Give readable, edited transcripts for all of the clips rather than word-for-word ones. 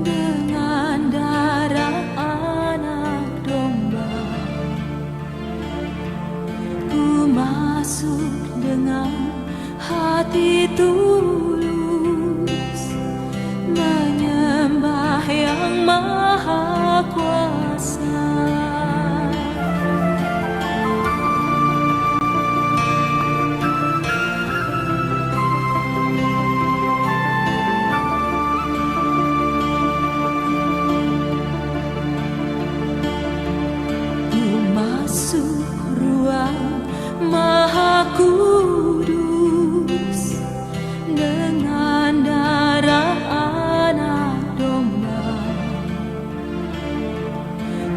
dengan darah anak domba. Ku masuk dengan hati tulus, menyembah yang maha kuasa. Ku masuk ruang maha kudus dengan darah anak domba.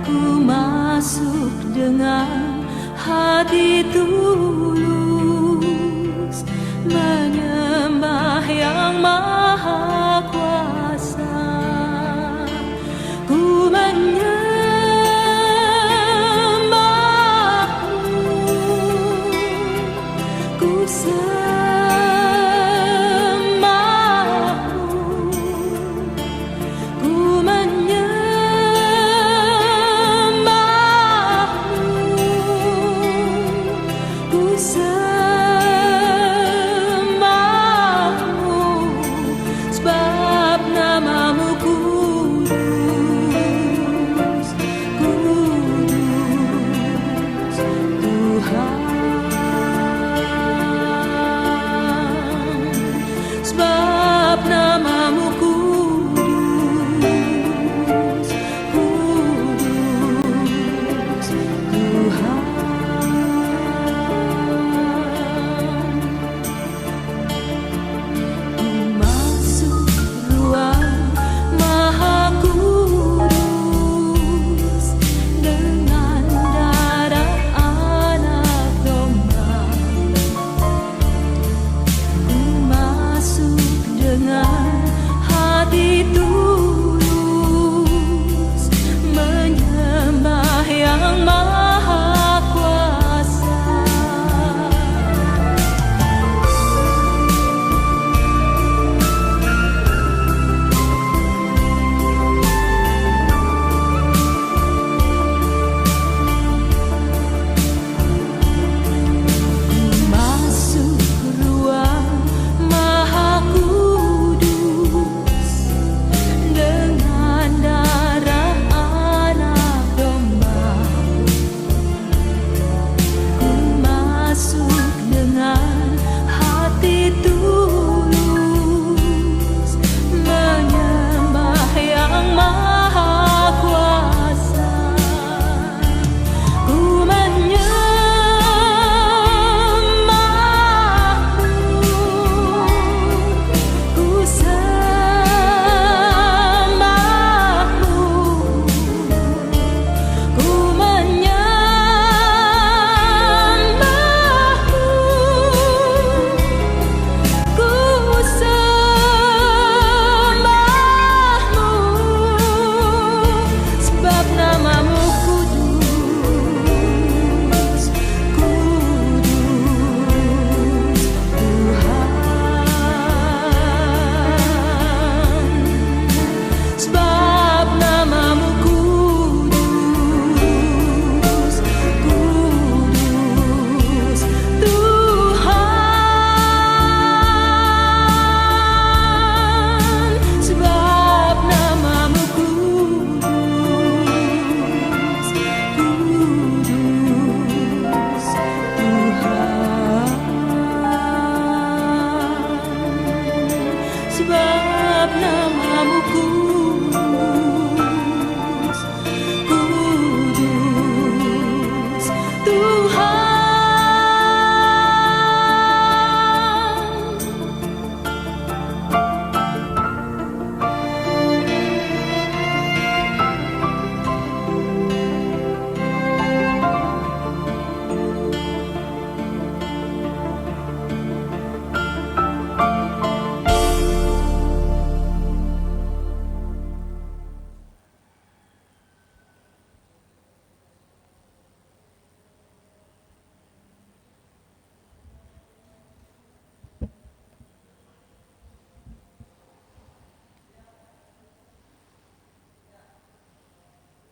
Ku masuk dengan hati tulus, menyembah yang maha kuasa. Ku menyembahmu, ku sembahmu, ku menyembahmu, ku sembahmu.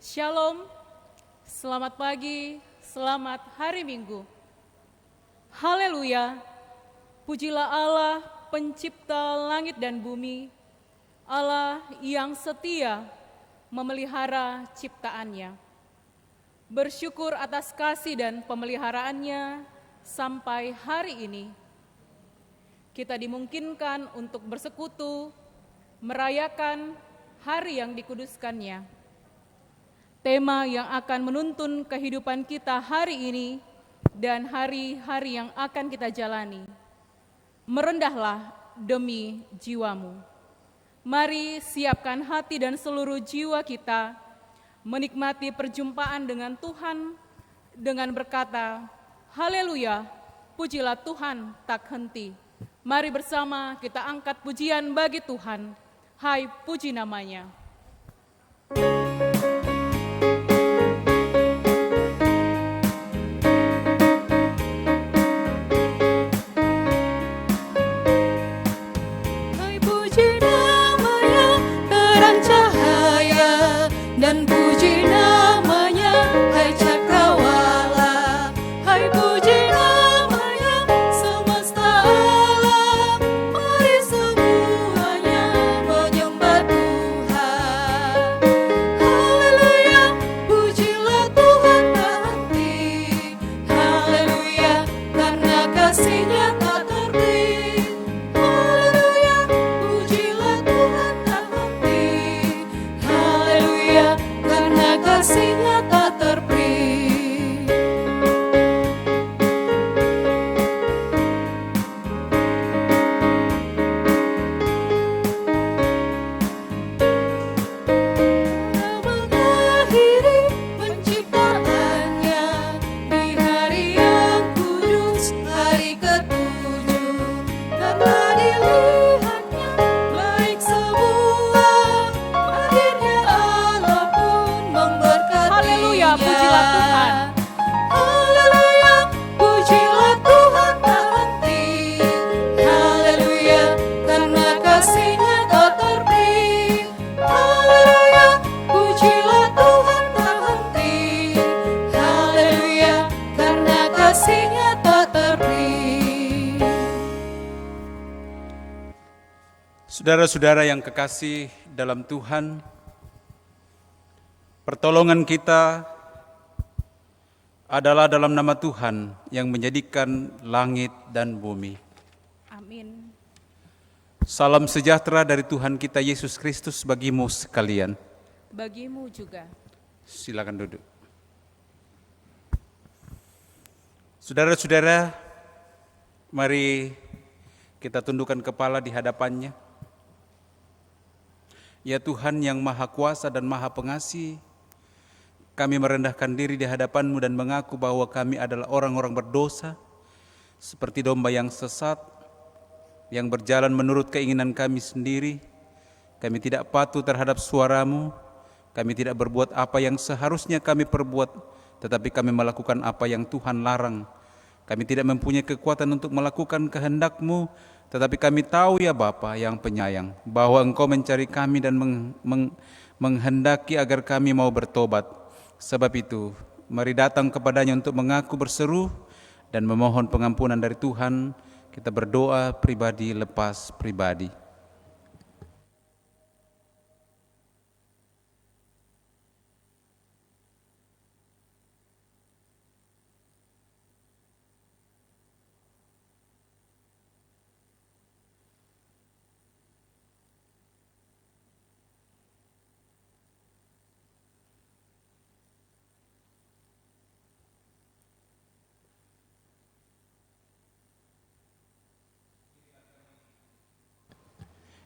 Shalom, selamat pagi, selamat hari Minggu. Haleluya, pujilah Allah pencipta langit dan bumi, Allah yang setia memelihara ciptaannya. Bersyukur atas kasih dan pemeliharaannya sampai hari ini. Kita dimungkinkan untuk bersekutu, merayakan hari yang dikuduskannya. Tema yang akan menuntun kehidupan kita hari ini dan hari-hari yang akan kita jalani. Merendahlah demi jiwamu. Mari siapkan hati dan seluruh jiwa kita menikmati perjumpaan dengan Tuhan dengan berkata, haleluya, pujilah Tuhan tak henti. Mari bersama kita angkat pujian bagi Tuhan. Hai, puji namanya. Dan puji namanya, hai cakrawala. Hai puji namanya, semesta alam. Mari semuanya menyembah Tuhan. Haleluya, pujilah Tuhan tak henti. Haleluya, karena kasih-Nya tak terhenti. Haleluya, pujilah Tuhan tak henti. Haleluya, karena kasih-Nya tak terperi. Mengakhiri penciptaannya di hari yang kudus, hari ketujuh, karena dilihatnya baik semua. Akhirnya Allah pun memberkatinya. Haleluya, pujilah Tuhan. Haleluya, pujilah Tuhan tak henti. Haleluya, karena kasih-Nya tak terhenti. Haleluya, pujilah Tuhan tak henti. Haleluya, karena kasih-Nya tak terhenti. Saudara-saudara yang kekasih dalam Tuhan, pertolongan kita adalah dalam nama Tuhan yang menjadikan langit dan bumi. Amin. Salam sejahtera dari Tuhan kita Yesus Kristus bagimu sekalian. Bagimu juga. Silakan duduk. Saudara-saudara, mari kita tundukkan kepala di hadapannya. Ya Tuhan yang Maha Kuasa dan Maha Pengasih, kami merendahkan diri di hadapan-Mu dan mengaku bahwa kami adalah orang-orang berdosa, seperti domba yang sesat, yang berjalan menurut keinginan kami sendiri. Kami tidak patuh terhadap suara-Mu, kami tidak berbuat apa yang seharusnya kami perbuat, tetapi kami melakukan apa yang Tuhan larang. Kami tidak mempunyai kekuatan untuk melakukan kehendak-Mu, tetapi kami tahu ya Bapa yang penyayang, bahwa Engkau mencari kami dan menghendaki agar kami mau bertobat. Sebab itu, mari datang kepadanya untuk mengaku berseru dan memohon pengampunan dari Tuhan. Kita berdoa pribadi lepas pribadi.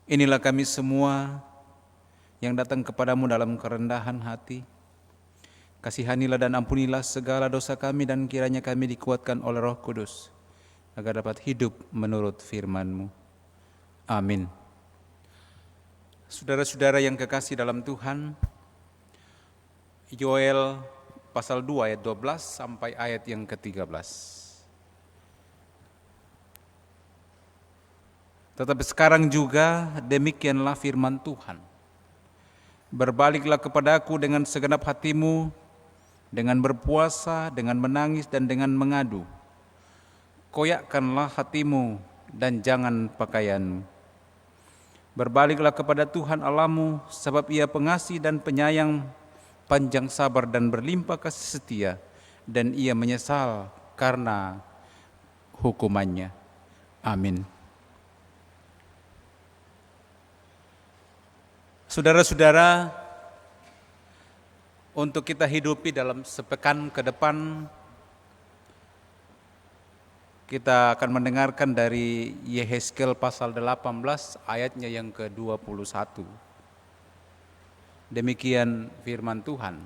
Inilah kami semua yang datang kepadamu dalam kerendahan hati. Kasihanilah dan ampunilah segala dosa kami dan kiranya kami dikuatkan oleh Roh Kudus agar dapat hidup menurut firman-Mu. Amin. Saudara-saudara yang kekasih dalam Tuhan, Yoel pasal 2 ayat 12 sampai ayat yang ke-13. Tetapi sekarang juga demikianlah firman Tuhan. Berbaliklah kepadaku dengan segenap hatimu, dengan berpuasa, dengan menangis, dan dengan mengadu. Koyakkanlah hatimu dan jangan pakaianmu. Berbaliklah kepada Tuhan Allahmu, sebab Ia pengasih dan penyayang, panjang sabar dan berlimpah kasih setia, dan Ia menyesal karena hukumannya. Amin. Saudara-saudara, untuk kita hidupi dalam sepekan ke depan, kita akan mendengarkan dari Yehezkel pasal 18 ayatnya yang ke-21. Demikian firman Tuhan.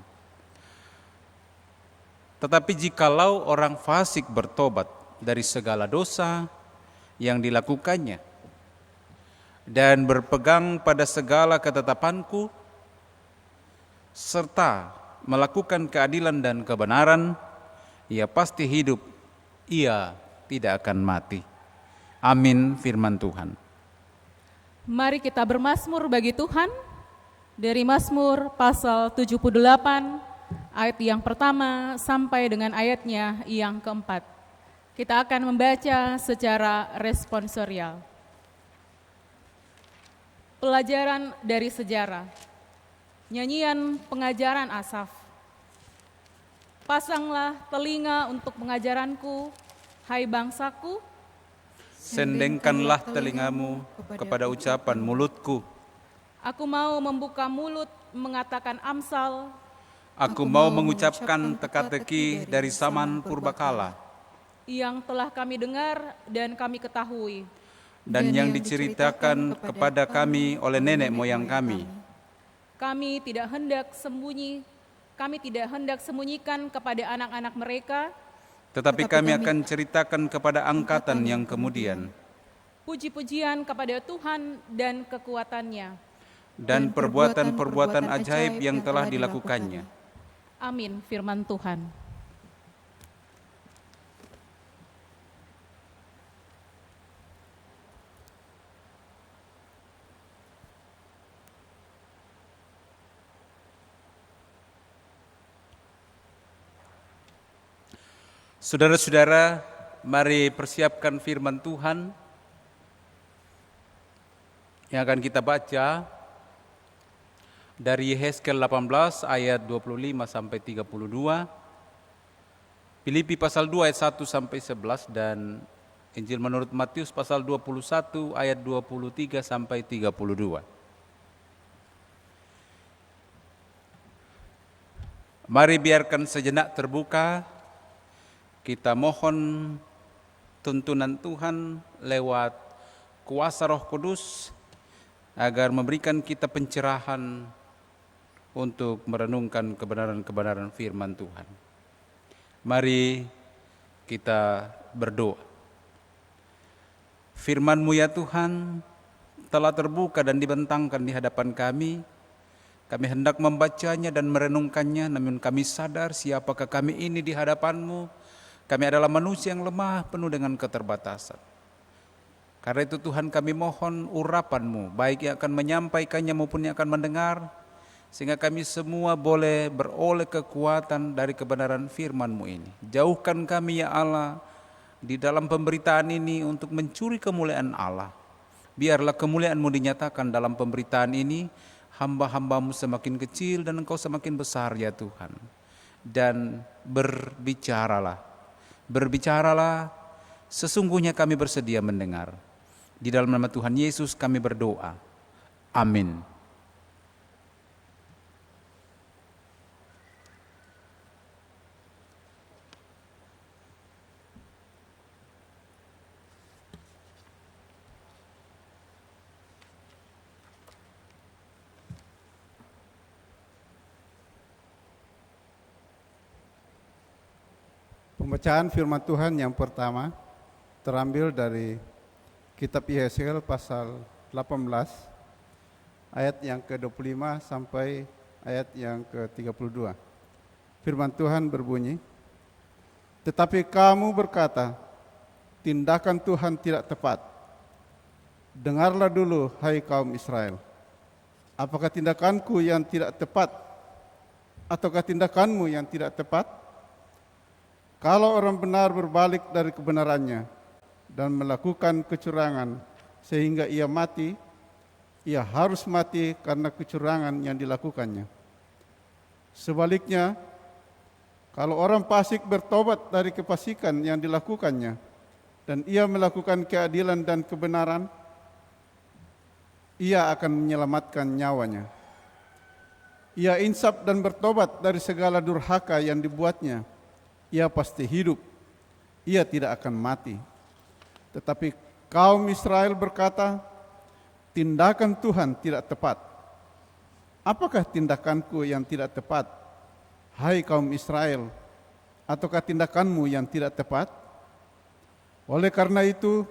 Tetapi jikalau orang fasik bertobat dari segala dosa yang dilakukannya dan berpegang pada segala ketetapanku serta melakukan keadilan dan kebenaran, ia pasti hidup, ia tidak akan mati. Amin firman Tuhan. Mari kita bermazmur bagi Tuhan dari Mazmur pasal 78 ayat yang pertama sampai dengan ayatnya yang keempat. Kita akan membaca secara responsorial. Pelajaran dari sejarah. Nyanyian pengajaran Asaf. Pasanglah telinga untuk pengajaranku, hai bangsaku. Sendengkanlah telingamu kepada ucapan mulutku. Aku mau membuka mulut mengatakan amsal. Aku mau mengucapkan teka-teki dari zaman purbakala, Yang telah kami dengar dan kami ketahui. dan yang diceritakan kepada kami oleh nenek moyang kami. Kami tidak hendak sembunyikan kepada anak-anak mereka. Tetapi kami akan ceritakan kepada angkatan yang kemudian, Puji-pujian kepada Tuhan dan kekuatannya. dan perbuatan-perbuatan ajaib yang telah dilakukannya. Amin firman Tuhan. Saudara-saudara, mari persiapkan firman Tuhan yang akan kita baca dari Yehezkel 18 ayat 25 sampai 32, Filipi pasal 2 ayat 1 sampai 11, dan Injil menurut Matius pasal 21 ayat 23 sampai 32. Mari biarkan sejenak terbuka, kita mohon tuntunan Tuhan lewat kuasa Roh Kudus agar memberikan kita pencerahan untuk merenungkan kebenaran-kebenaran firman Tuhan. Mari kita berdoa. Firman-Mu ya Tuhan telah terbuka dan dibentangkan di hadapan kami. Kami hendak membacanya dan merenungkannya, namun kami sadar siapakah kami ini di hadapan-Mu. Kami adalah manusia yang lemah, penuh dengan keterbatasan. Karena itu Tuhan, kami mohon urapan-Mu, baik yang akan menyampaikannya maupun yang akan mendengar, sehingga kami semua boleh beroleh kekuatan dari kebenaran firman-Mu ini. Jauhkan kami ya Allah di dalam pemberitaan ini untuk mencuri kemuliaan Allah. Biarlah kemuliaan-Mu dinyatakan dalam pemberitaan ini, hamba-hamba-Mu semakin kecil dan Engkau semakin besar ya Tuhan. Dan berbicaralah, sesungguhnya kami bersedia mendengar. Di dalam nama Tuhan Yesus kami berdoa. Amin. Pembacaan firman Tuhan yang pertama terambil dari kitab Yehezkel pasal 18 ayat yang ke-25 sampai ayat yang ke-32. Firman Tuhan berbunyi, "Tetapi kamu berkata, tindakan Tuhan tidak tepat. Dengarlah dulu, hai kaum Israel. Apakah tindakanku yang tidak tepat ataukah tindakanmu yang tidak tepat? Kalau orang benar berbalik dari kebenarannya dan melakukan kecurangan sehingga ia mati, ia harus mati karena kecurangan yang dilakukannya. Sebaliknya, kalau orang fasik bertobat dari kefasikan yang dilakukannya dan ia melakukan keadilan dan kebenaran, ia akan menyelamatkan nyawanya. Ia insaf dan bertobat dari segala durhaka yang dibuatnya, ia pasti hidup, ia tidak akan mati. Tetapi kaum Israel berkata, tindakan Tuhan tidak tepat. Apakah tindakanku yang tidak tepat, hai kaum Israel, ataukah tindakanmu yang tidak tepat? Oleh karena itu,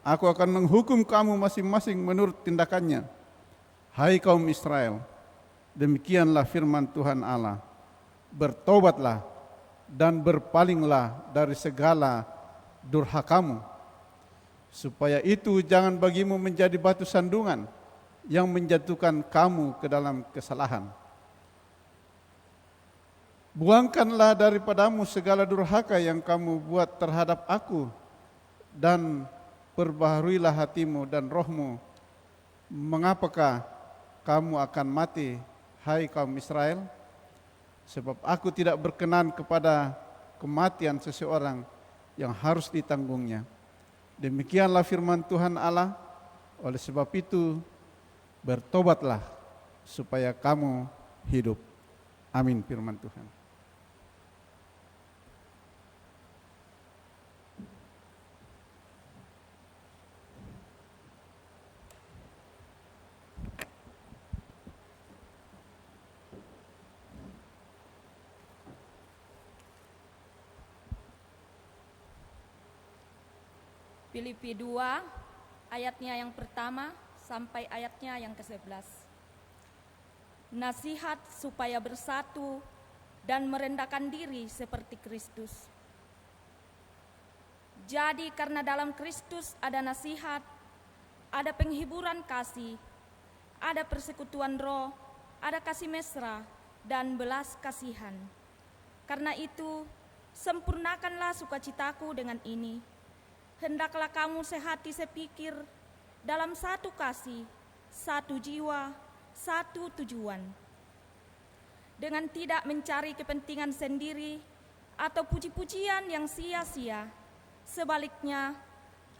aku akan menghukum kamu masing-masing menurut tindakannya, hai kaum Israel. Demikianlah firman Tuhan Allah, bertobatlah dan berpalinglah dari segala durhakamu, supaya itu jangan bagimu menjadi batu sandungan yang menjatuhkan kamu ke dalam kesalahan. Buangkanlah daripadamu segala durhaka yang kamu buat terhadap aku, dan perbaharuilah hatimu dan rohmu. Mengapakah kamu akan mati, hai kaum Israel? Sebab aku tidak berkenan kepada kematian seseorang yang harus ditanggungnya. Demikianlah firman Tuhan Allah. Oleh sebab itu, bertobatlah supaya kamu hidup. Amin firman Tuhan. Filipi 2 ayatnya yang pertama sampai ayatnya yang ke-11. Nasihat supaya bersatu dan merendahkan diri seperti Kristus. Jadi karena dalam Kristus ada nasihat, ada penghiburan kasih, ada persekutuan roh, ada kasih mesra dan belas kasihan. Karena itu, sempurnakanlah sukacitaku dengan ini. Hendaklah kamu sehati sepikir, dalam satu kasih, satu jiwa, satu tujuan. Dengan tidak mencari kepentingan sendiri atau puji-pujian yang sia-sia. Sebaliknya,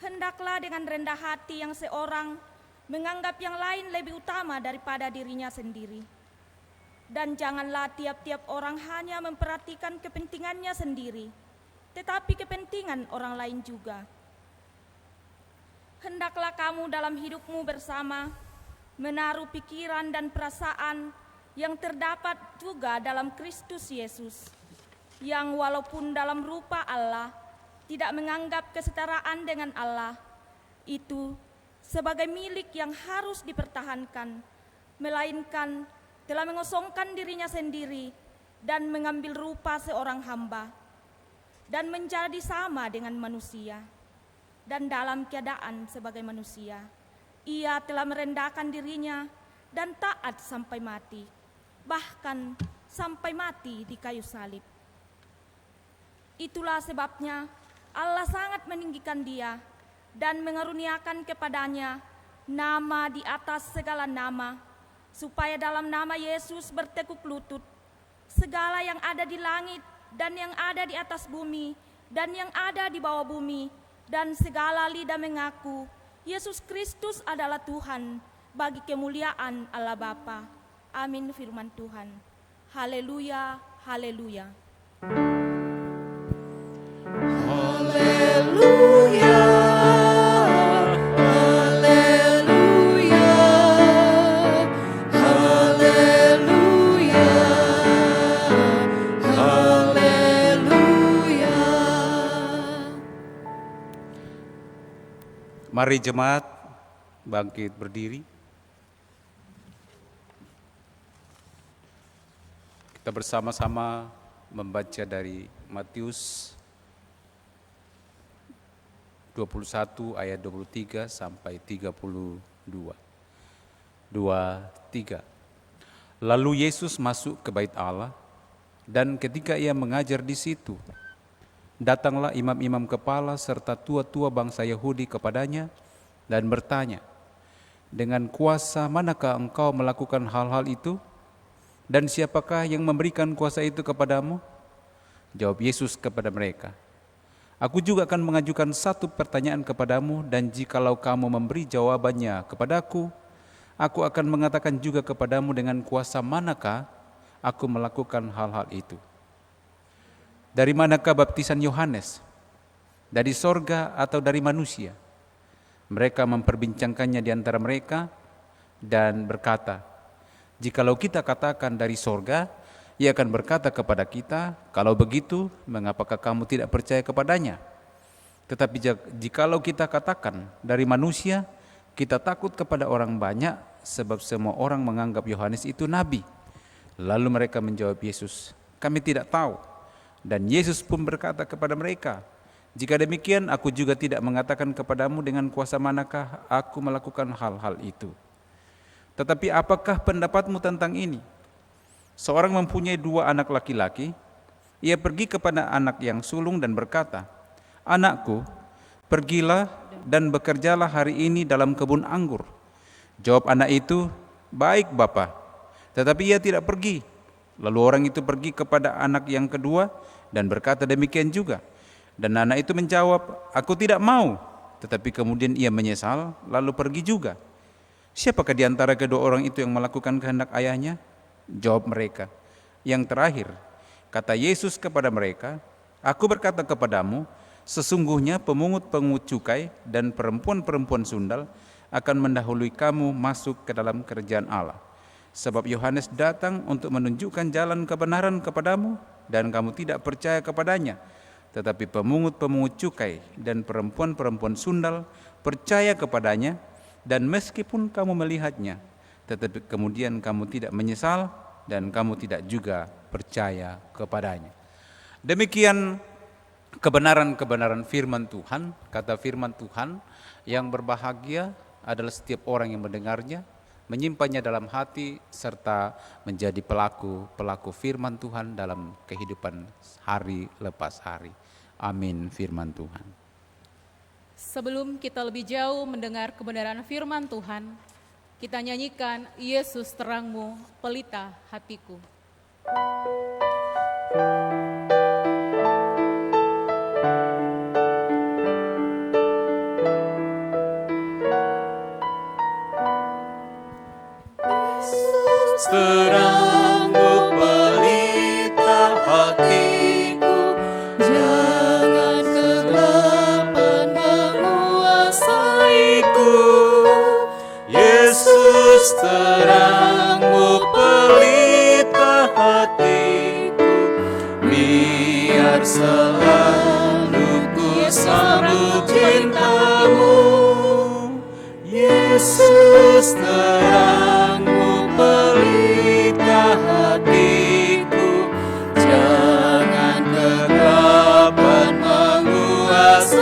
hendaklah dengan rendah hati yang seorang menganggap yang lain lebih utama daripada dirinya sendiri. Dan janganlah tiap-tiap orang hanya memperhatikan kepentingannya sendiri, tetapi kepentingan orang lain juga. Hendaklah kamu dalam hidupmu bersama menaruh pikiran dan perasaan yang terdapat juga dalam Kristus Yesus, yang walaupun dalam rupa Allah tidak menganggap kesetaraan dengan Allah itu sebagai milik yang harus dipertahankan, melainkan telah mengosongkan dirinya sendiri dan mengambil rupa seorang hamba dan menjadi sama dengan manusia. Dan dalam keadaan sebagai manusia, ia telah merendahkan dirinya dan taat sampai mati, bahkan sampai mati di kayu salib. Itulah sebabnya Allah sangat meninggikan dia dan mengaruniakan kepadanya nama di atas segala nama, supaya dalam nama Yesus bertekuk lutut segala yang ada di langit dan yang ada di atas bumi dan yang ada di bawah bumi, dan segala lidah mengaku Yesus Kristus adalah Tuhan, bagi kemuliaan Allah Bapa. Amin firman Tuhan. Haleluya, haleluya. Haleluya, haleluya, haleluya, haleluya. Mari jemaat bangkit berdiri. Kita bersama-sama membaca dari Matius 21 ayat 23 sampai 32. 2, 3. Lalu Yesus masuk ke bait Allah, dan ketika ia mengajar di situ, datanglah imam-imam kepala serta tua-tua bangsa Yahudi kepadanya dan bertanya, "Dengan kuasa manakah engkau melakukan hal-hal itu? Dan siapakah yang memberikan kuasa itu kepadamu?" Jawab Yesus kepada mereka, "Aku juga akan mengajukan satu pertanyaan kepadamu, dan jikalau kamu memberi jawabannya kepadaku, aku akan mengatakan juga kepadamu dengan kuasa manakah aku melakukan hal-hal itu. Dari manakah baptisan Yohanes? Dari sorga atau dari manusia?" Mereka memperbincangkannya di antara mereka dan berkata, "Jikalau kita katakan dari sorga, ia akan berkata kepada kita, 'Kalau begitu, mengapakah kamu tidak percaya kepadanya?' Tetapi jikalau kita katakan dari manusia, kita takut kepada orang banyak, sebab semua orang menganggap Yohanes itu nabi." Lalu mereka menjawab Yesus, "Kami tidak tahu." Dan Yesus pun berkata kepada mereka, "Jika demikian, aku juga tidak mengatakan kepadamu dengan kuasa manakah aku melakukan hal-hal itu. Tetapi apakah pendapatmu tentang ini? Seorang mempunyai 2 anak laki-laki. Ia pergi kepada anak yang sulung dan berkata, 'Anakku, pergilah dan bekerjalah hari ini dalam kebun anggur.' Jawab anak itu, 'Baik, Bapa.' Tetapi ia tidak pergi. Lalu orang itu pergi kepada anak yang kedua dan berkata demikian juga. Dan anak itu menjawab, 'Aku tidak mau.' Tetapi kemudian ia menyesal, lalu pergi juga. Siapakah di antara kedua orang itu yang melakukan kehendak ayahnya?" Jawab mereka, "Yang terakhir." Kata Yesus kepada mereka, "Aku berkata kepadamu, sesungguhnya pemungut-pemungut cukai dan perempuan-perempuan sundal akan mendahului kamu masuk ke dalam kerajaan Allah. Sebab Yohanes datang untuk menunjukkan jalan kebenaran kepadamu, dan kamu tidak percaya kepadanya. Tetapi pemungut-pemungut cukai dan perempuan-perempuan sundal percaya kepadanya, dan meskipun kamu melihatnya, tetapi kemudian kamu tidak menyesal, dan kamu tidak juga percaya kepadanya." Demikian kebenaran-kebenaran firman Tuhan. Kata firman Tuhan, yang berbahagia adalah setiap orang yang mendengarnya, menyimpannya dalam hati, serta menjadi pelaku firman Tuhan dalam kehidupan hari lepas hari. Amin firman Tuhan. Sebelum kita lebih jauh mendengar kebenaran firman Tuhan, kita nyanyikan "Yesus terangmu, pelita hatiku". Terangmu pelita hatiku, jangan kegelapan menguasaiku. Yesus terangmu pelita hatiku, biar selalu ku sambut cintamu. Yesus terangmu pelita hatiku, jangan kegelapan menguasaiku.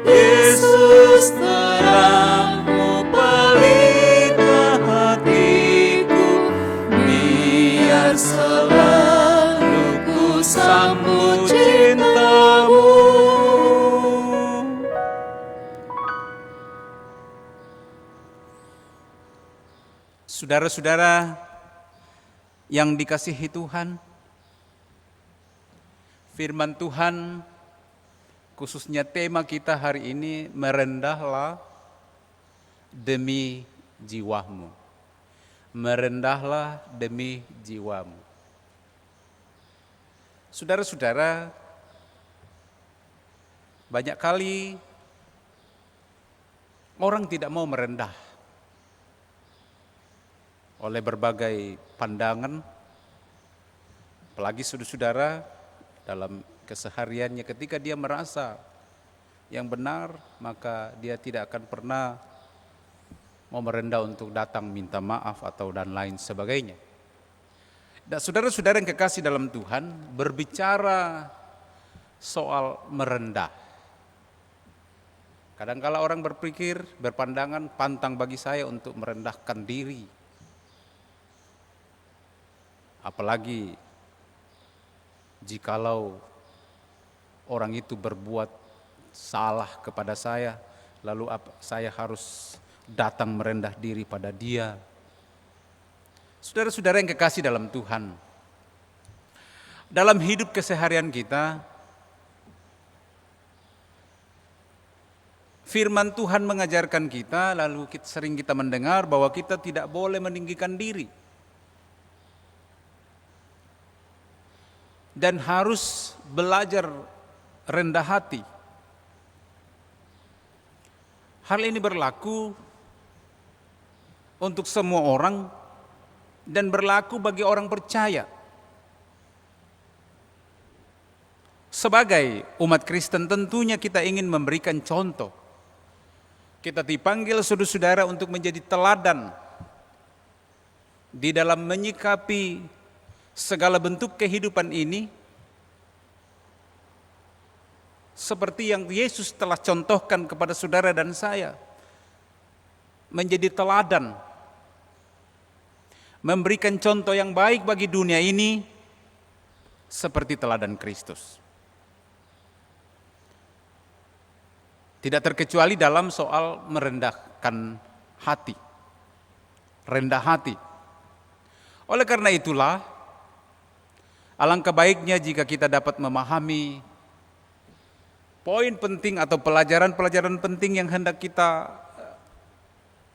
Yesus terangmu pelita hatiku, biar selalu ku sambut cintamu. Saudara-saudara yang dikasihi Tuhan, firman Tuhan, khususnya tema kita hari ini, merendahlah demi jiwamu. Merendahlah demi jiwamu. Saudara-saudara, banyak kali orang tidak mau merendah oleh berbagai pandangan, apalagi saudara-saudara dalam kesehariannya ketika dia merasa yang benar, maka dia tidak akan pernah mau merendah untuk datang minta maaf atau dan lain sebagainya. Dan saudara-saudara yang kekasih dalam Tuhan, berbicara soal merendah, Kadangkala orang berpikir, berpandangan, pantang bagi saya untuk merendahkan diri. Apalagi jikalau orang itu berbuat salah kepada saya, lalu saya harus datang merendah diri pada dia. Saudara-saudara yang kekasih dalam Tuhan, dalam hidup keseharian kita, firman Tuhan mengajarkan kita, lalu sering kita mendengar bahwa kita tidak boleh meninggikan diri. Dan harus belajar rendah hati. Hal ini berlaku untuk semua orang dan berlaku bagi orang percaya. Sebagai umat Kristen tentunya kita ingin memberikan contoh. Kita dipanggil saudara-saudara untuk menjadi teladan di dalam menyikapi segala bentuk kehidupan ini, seperti yang Yesus telah contohkan kepada saudara dan saya, menjadi teladan, memberikan contoh yang baik bagi dunia ini, seperti teladan Kristus. Tidak terkecuali dalam soal merendahkan hati, rendah hati. Oleh karena itulah, alangkah baiknya jika kita dapat memahami poin penting atau pelajaran-pelajaran penting yang hendak kita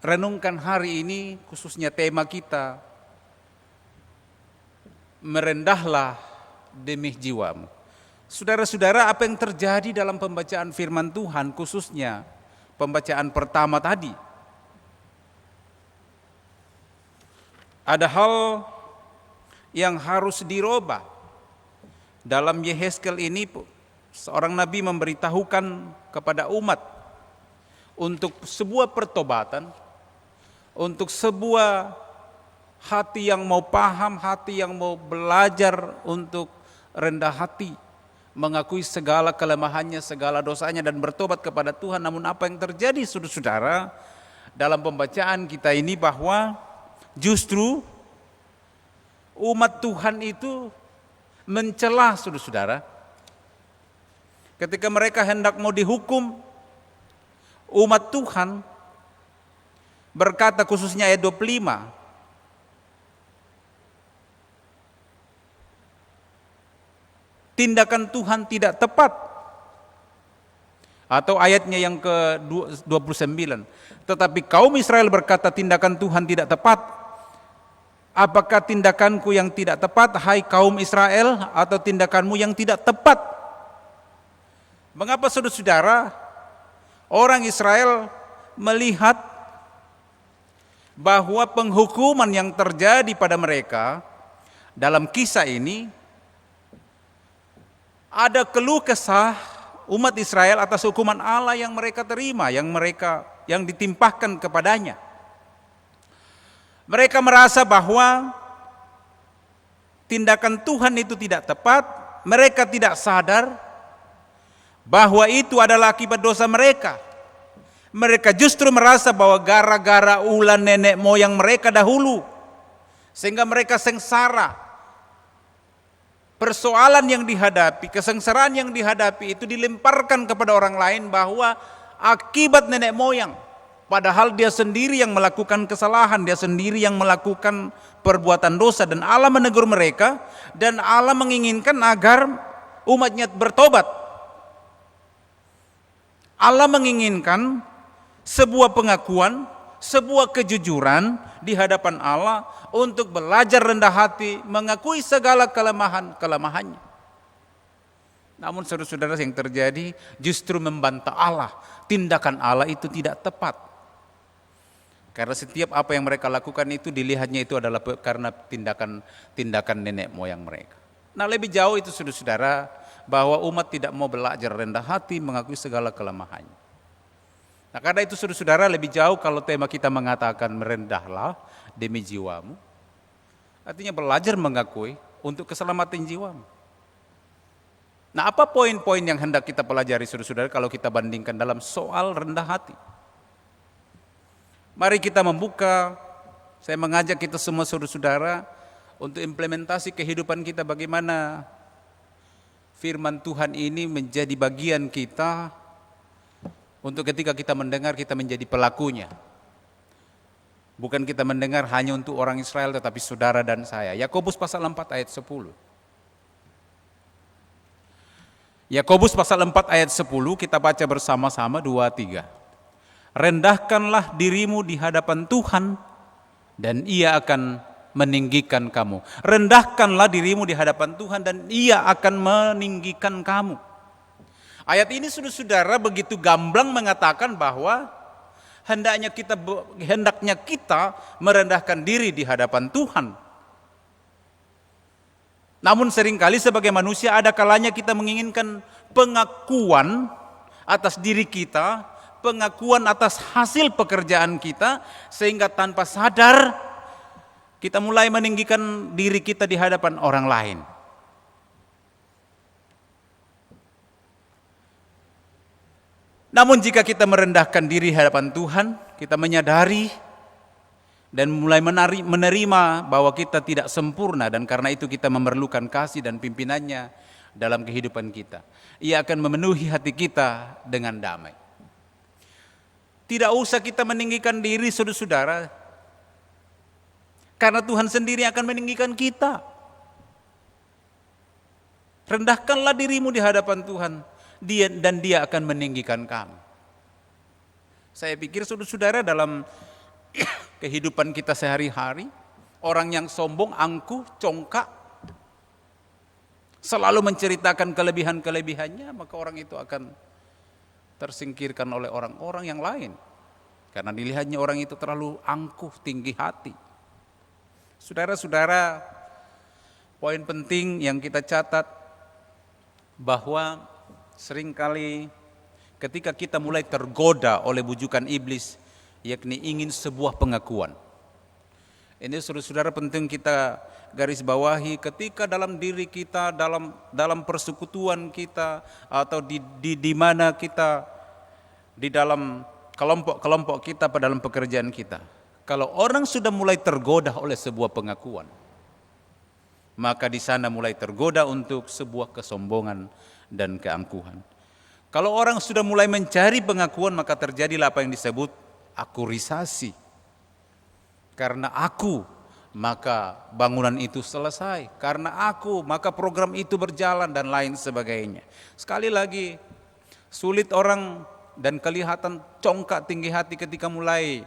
renungkan hari ini, khususnya tema kita, merendahlah demi jiwamu. Saudara-saudara, apa yang terjadi dalam pembacaan firman Tuhan, khususnya pembacaan pertama tadi, ada hal yang harus dirubah. Dalam Yehezkel ini, seorang nabi memberitahukan kepada umat untuk sebuah pertobatan, untuk sebuah hati yang mau paham, hati yang mau belajar untuk rendah hati, mengakui segala kelemahannya, segala dosanya dan bertobat kepada Tuhan. Namun apa yang terjadi saudara-saudara dalam pembacaan kita ini, bahwa justru umat Tuhan itu mencela saudara-saudara. Ketika mereka hendak mau dihukum, umat Tuhan berkata, khususnya ayat 25, tindakan Tuhan tidak tepat. Atau ayatnya yang ke-29, tetapi kaum Israel berkata, tindakan Tuhan tidak tepat. Apakah tindakanku yang tidak tepat, hai kaum Israel, atau tindakanmu yang tidak tepat? Mengapa saudara-saudara orang Israel melihat bahwa penghukuman yang terjadi pada mereka dalam kisah ini, ada keluh kesah umat Israel atas hukuman Allah yang mereka terima, yang ditimpahkan kepadanya. Mereka merasa bahwa tindakan Tuhan itu tidak tepat. Mereka tidak sadar bahwa itu adalah akibat dosa mereka. Mereka justru merasa bahwa gara-gara ulah nenek moyang mereka dahulu, sehingga mereka sengsara. Persoalan yang dihadapi, kesengsaraan yang dihadapi itu dilemparkan kepada orang lain bahwa akibat nenek moyang. Padahal dia sendiri yang melakukan kesalahan, dia sendiri yang melakukan perbuatan dosa, dan Allah menegur mereka, dan Allah menginginkan agar umatnya bertobat. Allah menginginkan sebuah pengakuan, sebuah kejujuran di hadapan Allah untuk belajar rendah hati, mengakui segala kelemahannya. Namun saudara-saudara, yang terjadi justru membantah Allah. Tindakan Allah itu tidak tepat. Karena setiap apa yang mereka lakukan itu dilihatnya itu adalah karena tindakan nenek moyang mereka. Nah, lebih jauh itu saudara-saudara, bahwa umat tidak mau belajar rendah hati, mengakui segala kelemahannya. Nah, karena itu saudara-saudara, lebih jauh kalau tema kita mengatakan merendahlah demi jiwamu, artinya belajar mengakui untuk keselamatan jiwamu. Nah, apa poin-poin yang hendak kita pelajari saudara-saudara kalau kita bandingkan dalam soal rendah hati? Mari kita membuka, saya mengajak kita semua saudara-saudara untuk implementasi kehidupan kita, bagaimana firman Tuhan ini menjadi bagian kita untuk ketika kita mendengar kita menjadi pelakunya. Bukan kita mendengar hanya untuk orang Israel tetapi saudara dan saya. Yakobus pasal 4 ayat 10. Yakobus pasal 4 ayat 10 kita baca bersama-sama 2-3. Rendahkanlah dirimu di hadapan Tuhan dan Ia akan meninggikan kamu. Rendahkanlah dirimu di hadapan Tuhan dan Ia akan meninggikan kamu. Ayat ini saudara-saudara begitu gamblang mengatakan bahwa hendaknya kita merendahkan diri di hadapan Tuhan. Namun seringkali sebagai manusia ada kalanya kita menginginkan pengakuan atas diri kita, pengakuan atas hasil pekerjaan kita, sehingga tanpa sadar kita mulai meninggikan diri kita di hadapan orang lain. Namun jika kita merendahkan diri di hadapan Tuhan, kita menyadari dan mulai menerima bahwa kita tidak sempurna dan karena itu kita memerlukan kasih dan pimpinannya dalam kehidupan kita. Ia akan memenuhi hati kita dengan damai. Tidak usah kita meninggikan diri saudara-saudara, karena Tuhan sendiri akan meninggikan kita. Rendahkanlah dirimu di hadapan Tuhan, dan Dia akan meninggikan kamu. Saya pikir saudara-saudara dalam kehidupan kita sehari-hari, orang yang sombong, angkuh, congkak, selalu menceritakan kelebihan-kelebihannya, maka orang itu akan tersingkirkan oleh orang-orang yang lain. Karena dilihatnya orang itu terlalu angkuh, tinggi hati. Saudara-saudara, poin penting yang kita catat bahwa seringkali ketika kita mulai tergoda oleh bujukan iblis, yakni ingin sebuah pengakuan. Ini saudara-saudara penting kita garis bawahi ketika dalam diri kita, dalam persekutuan kita, atau di mana kita di dalam kelompok-kelompok kita pada dalam pekerjaan kita. Kalau orang sudah mulai tergoda oleh sebuah pengakuan, maka di sana mulai tergoda untuk sebuah kesombongan dan keangkuhan. Kalau orang sudah mulai mencari pengakuan, maka terjadilah apa yang disebut akurisasi. Karena aku, maka bangunan itu selesai. Karena aku, maka program itu berjalan dan lain sebagainya. Sekali lagi, sulit orang dan kelihatan congkak tinggi hati ketika mulai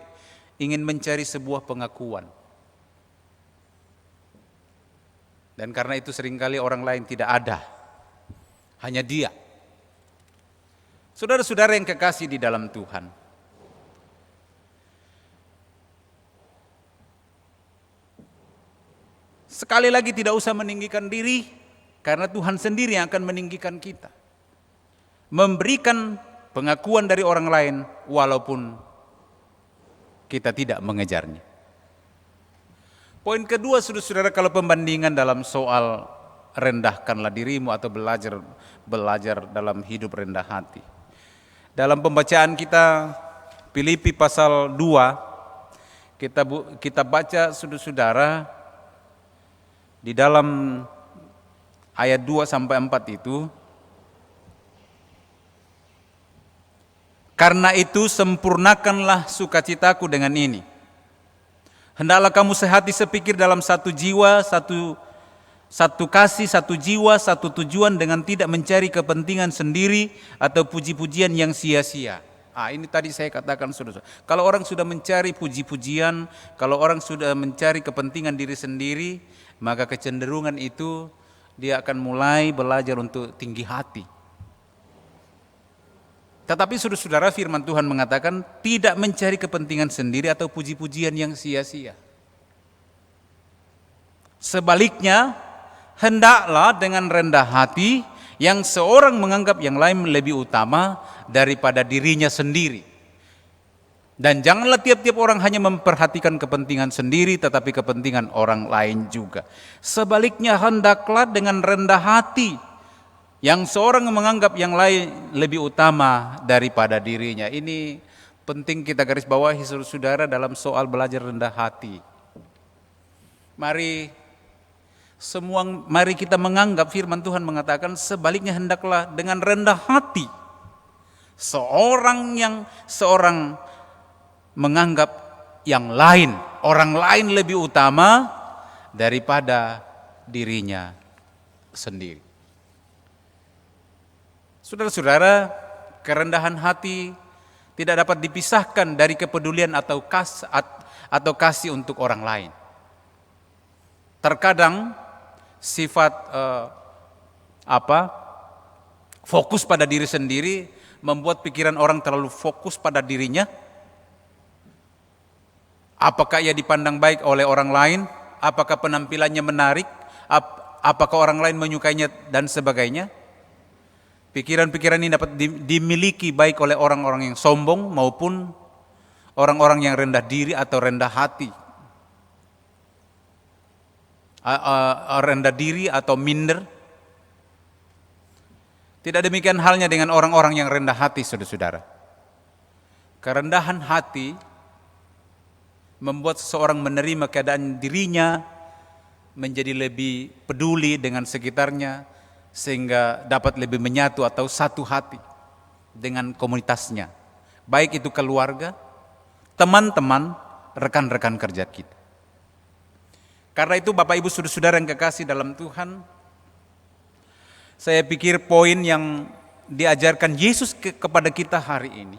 ingin mencari sebuah pengakuan. Dan karena itu seringkali orang lain tidak ada, hanya dia. Saudara-saudara yang kekasih di dalam Tuhan, sekali lagi tidak usah meninggikan diri, karena Tuhan sendiri yang akan meninggikan kita. Memberikan pengakuan dari orang lain walaupun kita tidak mengejarnya. Poin kedua saudara-saudara, kalau pembandingan dalam soal rendahkanlah dirimu atau belajar dalam hidup rendah hati. Dalam pembacaan kita Filipi pasal 2, kita baca saudara-saudara di dalam ayat 2 sampai 4 itu, karena itu sempurnakanlah sukacitaku dengan ini. Hendaklah kamu sehati sepikir dalam satu jiwa, satu kasih, satu jiwa, satu tujuan, dengan tidak mencari kepentingan sendiri atau puji-pujian yang sia-sia. Ini tadi saya katakan saudara. Kalau orang sudah mencari puji-pujian, kalau orang sudah mencari kepentingan diri sendiri, maka kecenderungan itu dia akan mulai belajar untuk tinggi hati. Tetapi saudara-saudara, firman Tuhan mengatakan tidak mencari kepentingan sendiri atau puji-pujian yang sia-sia. Sebaliknya, hendaklah dengan rendah hati yang seorang menganggap yang lain lebih utama daripada dirinya sendiri. Dan janganlah tiap-tiap orang hanya memperhatikan kepentingan sendiri tetapi kepentingan orang lain juga. Sebaliknya, hendaklah dengan rendah hati Yang seorang menganggap yang lain lebih utama daripada dirinya. Ini penting kita garis bawahi saudara dalam soal belajar rendah hati. Mari kita menganggap firman Tuhan mengatakan sebaliknya hendaklah dengan rendah hati. Seorang menganggap yang lain, orang lain lebih utama daripada dirinya sendiri. Saudara-saudara, kerendahan hati tidak dapat dipisahkan dari kepedulian atau kasih untuk orang lain. Terkadang sifat fokus pada diri sendiri membuat pikiran orang terlalu fokus pada dirinya. Apakah ia dipandang baik oleh orang lain? Apakah penampilannya menarik? Apakah orang lain menyukainya dan sebagainya? Pikiran-pikiran ini dapat dimiliki baik oleh orang-orang yang sombong maupun orang-orang yang rendah diri atau rendah hati. Rendah diri atau minder. Tidak demikian halnya dengan orang-orang yang rendah hati, saudara-saudara. Kerendahan hati membuat seseorang menerima keadaan dirinya, menjadi lebih peduli dengan sekitarnya, sehingga dapat lebih menyatu atau satu hati dengan komunitasnya, baik itu keluarga, teman-teman, rekan-rekan kerja kita. Karena itu Bapak Ibu saudara-saudara yang kekasih dalam Tuhan, saya pikir poin yang diajarkan Yesus kepada kita hari ini,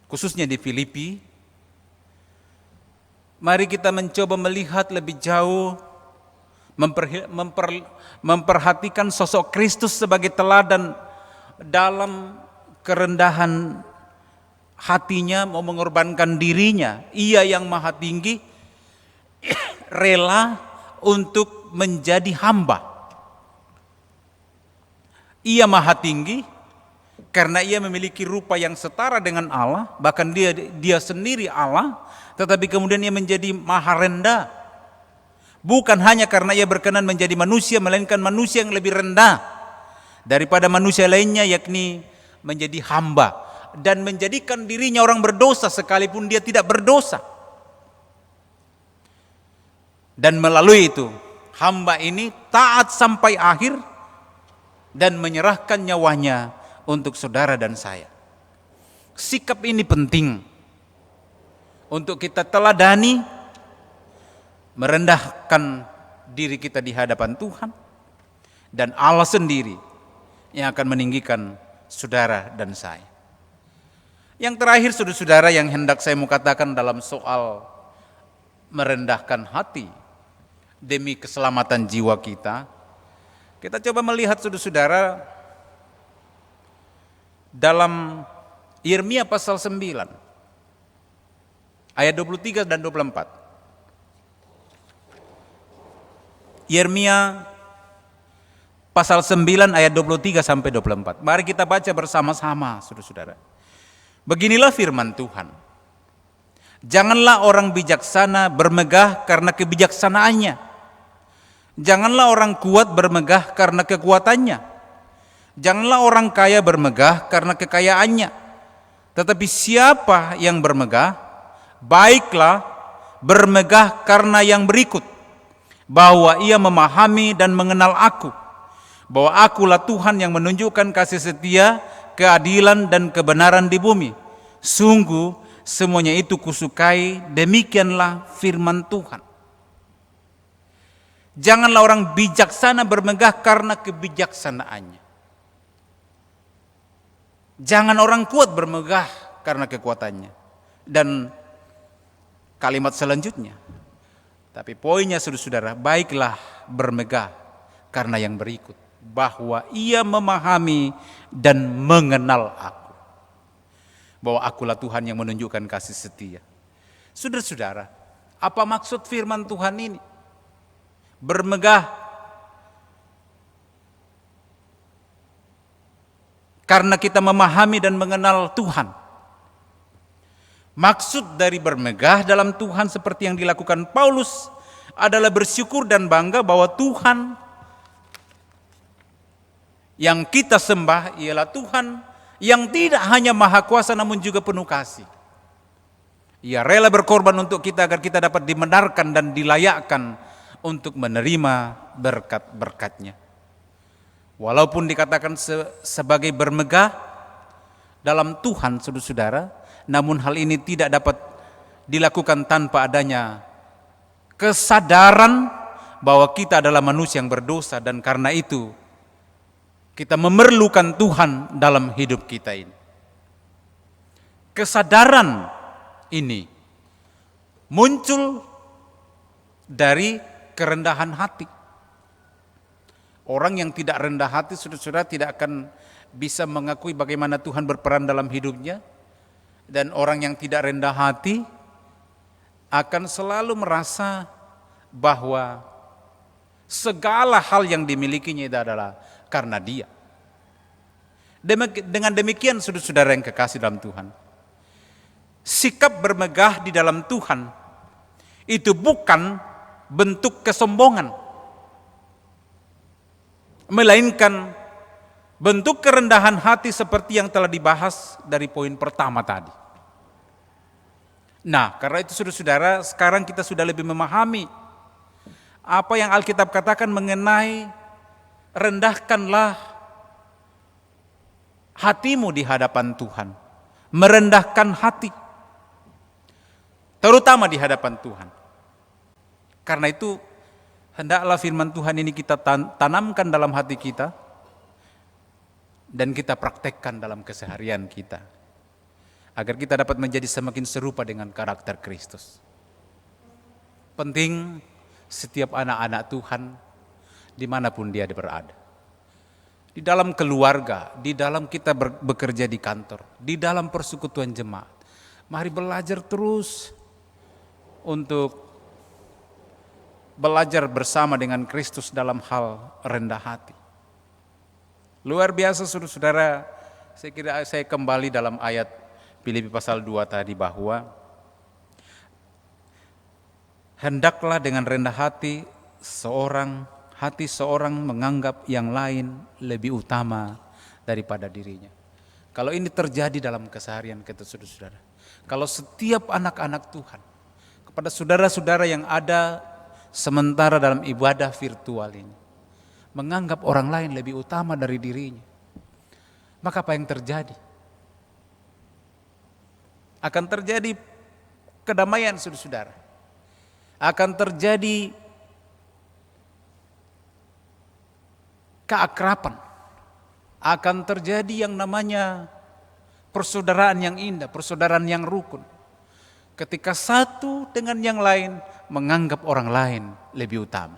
khususnya di Filipi, mari kita mencoba melihat lebih jauh, memperhatikan sosok Kristus sebagai teladan dalam kerendahan hatinya, mau mengorbankan dirinya. Ia yang maha tinggi rela untuk menjadi hamba. Ia maha tinggi karena ia memiliki rupa yang setara dengan Allah, bahkan dia sendiri Allah, tetapi kemudian ia menjadi maha rendah. Bukan hanya karena ia berkenan menjadi manusia, melainkan manusia yang lebih rendah daripada manusia lainnya, yakni menjadi hamba dan menjadikan dirinya orang berdosa sekalipun dia tidak berdosa. Dan melalui itu hamba ini taat sampai akhir dan menyerahkan nyawanya untuk saudara dan saya. Sikap ini penting untuk kita teladani, merendahkan diri kita di hadapan Tuhan, dan Allah sendiri yang akan meninggikan saudara dan saya. Yang terakhir saudara-saudara yang hendak saya mau katakan dalam soal merendahkan hati demi keselamatan jiwa kita, kita coba melihat saudara-saudara dalam Yeremia pasal 9 ayat 23 dan 24. Yeremia pasal 9 ayat 23 sampai 24. Mari kita baca bersama-sama, saudara-saudara. Beginilah firman Tuhan. Janganlah orang bijaksana bermegah karena kebijaksanaannya. Janganlah orang kuat bermegah karena kekuatannya. Janganlah orang kaya bermegah karena kekayaannya. Tetapi siapa yang bermegah, baiklah bermegah karena yang berikut, bahwa ia memahami dan mengenal aku, bahwa akulah Tuhan yang menunjukkan kasih setia, keadilan dan kebenaran di bumi. Sungguh semuanya itu kusukai, demikianlah firman Tuhan. Janganlah orang bijaksana bermegah karena kebijaksanaannya. Jangan orang kuat bermegah karena kekuatannya. Dan kalimat selanjutnya, tapi poinnya saudara-saudara, baiklah bermegah karena yang berikut, bahwa ia memahami dan mengenal aku, bahwa akulah Tuhan yang menunjukkan kasih setia. Saudara-saudara, apa maksud firman Tuhan ini? Bermegah karena kita memahami dan mengenal Tuhan. Maksud dari bermegah dalam Tuhan seperti yang dilakukan Paulus adalah bersyukur dan bangga bahwa Tuhan Yang kita sembah ialah Tuhan yang tidak hanya maha kuasa namun juga penuh kasih. Ia rela berkorban untuk kita agar kita dapat dibenarkan dan dilayakkan untuk menerima berkat-berkat-Nya. Walaupun dikatakan sebagai bermegah dalam Tuhan, saudara-saudara, namun hal ini tidak dapat dilakukan tanpa adanya kesadaran bahwa kita adalah manusia yang berdosa, dan karena itu kita memerlukan Tuhan dalam hidup kita ini. Kesadaran ini muncul dari kerendahan hati. Orang yang tidak rendah hati, saudara-saudara, tidak akan bisa mengakui bagaimana Tuhan berperan dalam hidupnya. Dan orang yang tidak rendah hati akan selalu merasa bahwa segala hal yang dimilikinya itu adalah karena Dia. Dengan demikian, saudara-saudara yang kekasih dalam Tuhan, sikap bermegah di dalam Tuhan itu bukan bentuk kesombongan, melainkan bentuk kerendahan hati seperti yang telah dibahas dari poin pertama tadi. Nah, karena itu saudara-saudara, sekarang kita sudah lebih memahami apa yang Alkitab katakan mengenai rendahkanlah hatimu di hadapan Tuhan. Merendahkan hati, terutama di hadapan Tuhan. Karena itu hendaklah firman Tuhan ini kita tanamkan dalam hati kita dan kita praktekkan dalam keseharian kita, agar kita dapat menjadi semakin serupa dengan karakter Kristus. Penting setiap anak-anak Tuhan dimanapun dia berada, di dalam keluarga, di dalam kita bekerja di kantor, di dalam persekutuan jemaat, mari belajar terus untuk belajar bersama dengan Kristus dalam hal rendah hati. Luar biasa saudara-saudara, saya kira saya kembali dalam ayat Filipi pasal 2 tadi, bahwa hendaklah dengan rendah hati seorang menganggap yang lain lebih utama daripada dirinya. Kalau ini terjadi dalam keseharian kita, saudara-saudara, kalau setiap anak-anak Tuhan, kepada saudara-saudara yang ada sementara dalam ibadah virtual ini, menganggap orang lain lebih utama dari dirinya, maka apa yang terjadi? Akan terjadi kedamaian, saudara-saudara. Akan terjadi keakraban. Akan terjadi yang namanya persaudaraan yang indah, persaudaraan yang rukun. Ketika satu dengan yang lain menganggap orang lain lebih utama.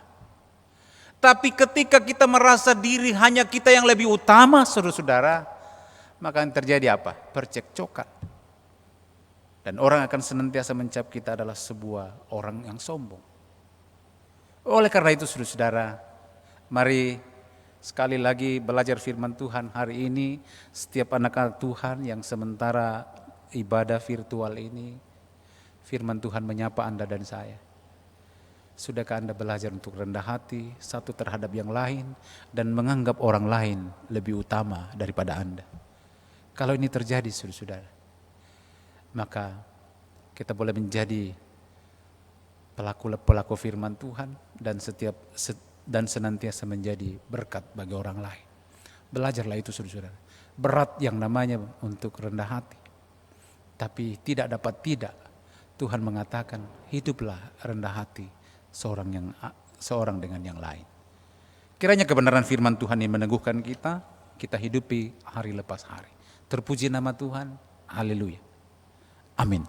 Tapi ketika kita merasa diri hanya kita yang lebih utama, saudara-saudara, maka yang terjadi apa? Percekcokan. Dan orang akan senantiasa mencap kita adalah sebuah orang yang sombong. Oleh karena itu, saudara-saudara, mari sekali lagi belajar firman Tuhan hari ini. Setiap anak-anak Tuhan yang sementara ibadah virtual ini, firman Tuhan menyapa Anda dan saya. Sudahkah Anda belajar untuk rendah hati satu terhadap yang lain dan menganggap orang lain lebih utama daripada Anda? Kalau ini terjadi, saudara-saudara, maka kita boleh menjadi pelaku firman Tuhan dan senantiasa menjadi berkat bagi orang lain. Belajarlah itu, saudara-saudara. Berat yang namanya untuk rendah hati, tapi tidak dapat tidak. Tuhan mengatakan hiduplah rendah hati seorang dengan yang lain. Kiranya kebenaran firman Tuhan ini meneguhkan kita hidupi hari lepas hari. Terpuji nama Tuhan. Haleluya. Amin.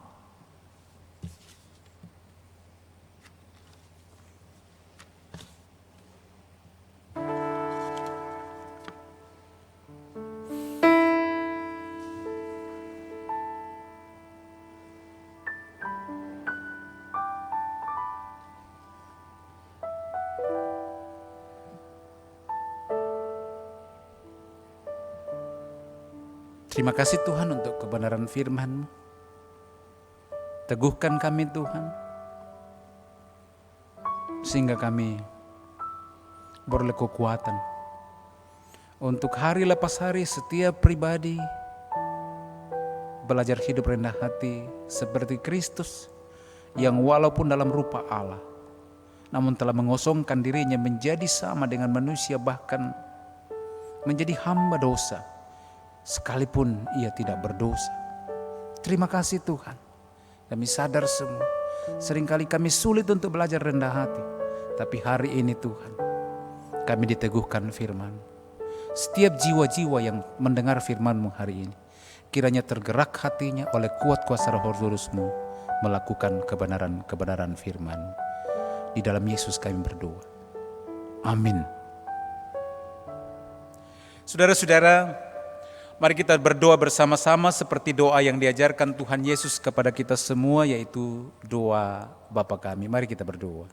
Terima kasih Tuhan untuk kebenaran firman-Mu. Teguhkan kami Tuhan, sehingga kami beroleh kekuatan untuk hari lepas hari setiap pribadi belajar hidup rendah hati seperti Kristus yang walaupun dalam rupa Allah, namun telah mengosongkan dirinya menjadi sama dengan manusia, bahkan menjadi hamba dosa sekalipun ia tidak berdosa. Terima kasih Tuhan. Kami sadar semua, seringkali kami sulit untuk belajar rendah hati, tapi hari ini Tuhan, kami diteguhkan firman. Setiap jiwa-jiwa yang mendengar firman-Mu hari ini, kiranya tergerak hatinya oleh kuat kuasa Roh Kudus-Mu melakukan kebenaran-kebenaran firman. Di dalam Yesus kami berdoa. Amin. Saudara-saudara, mari kita berdoa bersama-sama seperti doa yang diajarkan Tuhan Yesus kepada kita semua, yaitu doa Bapa kami. Mari kita berdoa.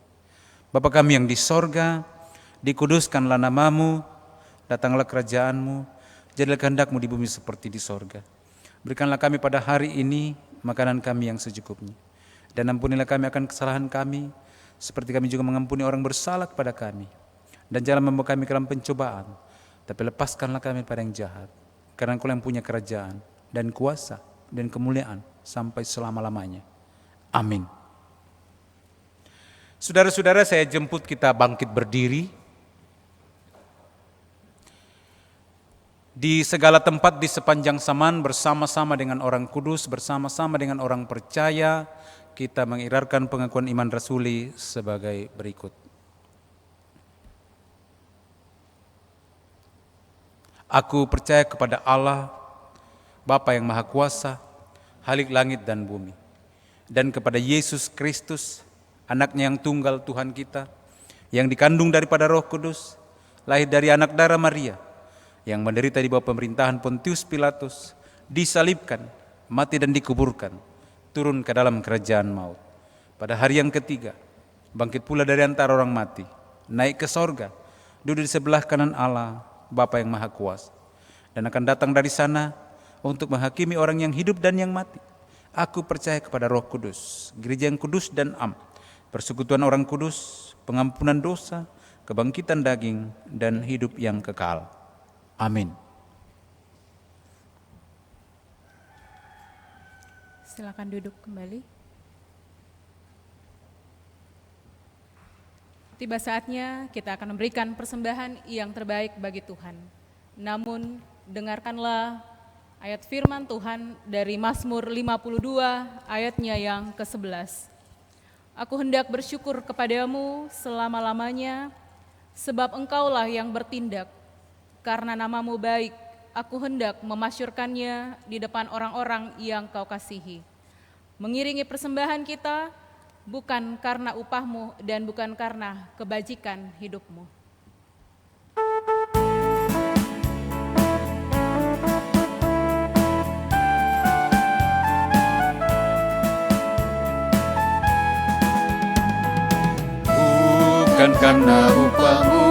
Bapa kami yang di sorga, dikuduskanlah nama-Mu, datanglah kerajaan-Mu, jadilah kehendak-Mu di bumi seperti di sorga. Berikanlah kami pada hari ini makanan kami yang secukupnya. Dan ampunilah kami akan kesalahan kami, seperti kami juga mengampuni orang bersalah kepada kami. Dan jangan membawa kami ke dalam pencobaan, tapi lepaskanlah kami pada yang jahat. Karena Engkau yang punya kerajaan dan kuasa dan kemuliaan sampai selama-lamanya. Amin. Saudara-saudara, saya jemput kita bangkit berdiri. Di segala tempat di sepanjang zaman bersama-sama dengan orang kudus, bersama-sama dengan orang percaya, kita mengirarkan pengakuan iman rasuli sebagai berikut. Aku percaya kepada Allah, Bapa yang Maha Kuasa, Khalik langit dan bumi, dan kepada Yesus Kristus, Anaknya yang tunggal Tuhan kita, yang dikandung daripada Roh Kudus, lahir dari anak darah Maria, yang menderita di bawah pemerintahan Pontius Pilatus, disalibkan, mati dan dikuburkan, turun ke dalam kerajaan maut. Pada hari yang ketiga, bangkit pula dari antara orang mati, naik ke sorga, duduk di sebelah kanan Allah, Bapa yang Maha Kuasa, dan akan datang dari sana untuk menghakimi orang yang hidup dan yang mati. Aku percaya kepada Roh Kudus, gereja yang kudus dan am, persekutuan orang kudus, pengampunan dosa, kebangkitan daging, dan hidup yang kekal. Amin. Silakan duduk kembali. Tiba saatnya kita akan memberikan persembahan yang terbaik bagi Tuhan. Namun dengarkanlah ayat firman Tuhan dari Mazmur 52 ayatnya yang ke-11. Aku hendak bersyukur kepadamu selama-lamanya, sebab Engkaulah yang bertindak. Karena namamu baik, aku hendak memasyurkannya di depan orang-orang yang Kau kasihi. Mengiringi persembahan kita, bukan karena upahmu dan bukan karena kebajikan hidupmu. Bukan karena upahmu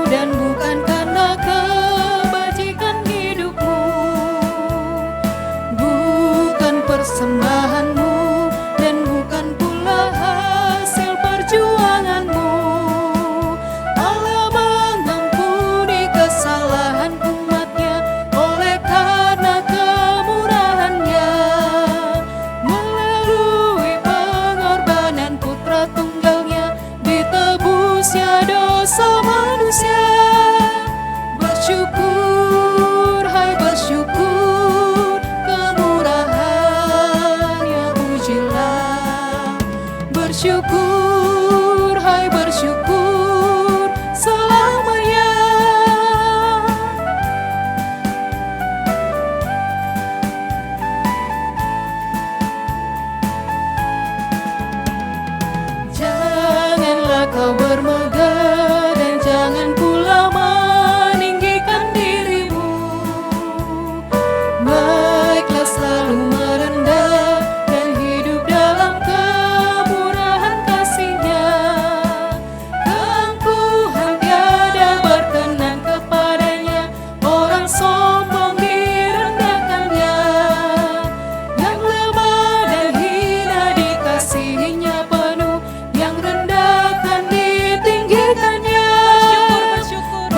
dan bukan karena kebajikan hidupmu, bukan persembahanmu dan bukan pula hasil perjuanganmu. Allah mengampuni kesalahan umatnya oleh karena kemurahannya, melalui pengorbanan putra tunggalnya ditebusnya dosa manusia. Bersyukur, hai bersyukur, kemurahannya pujilah. Bersyukur, hai bersyukur, selamanya. Janganlah kau bermegah dan jangan pula meninggikan dirimu. Baiklah selalu merendah dan hidup dalam kemurahan kasih-Nya. Keangkuhan tiada berkenan kepadanya, orang sombong direndahkannya. Yang lemah dan hina dikasihinya penuh, yang rendahkan ditinggikannya.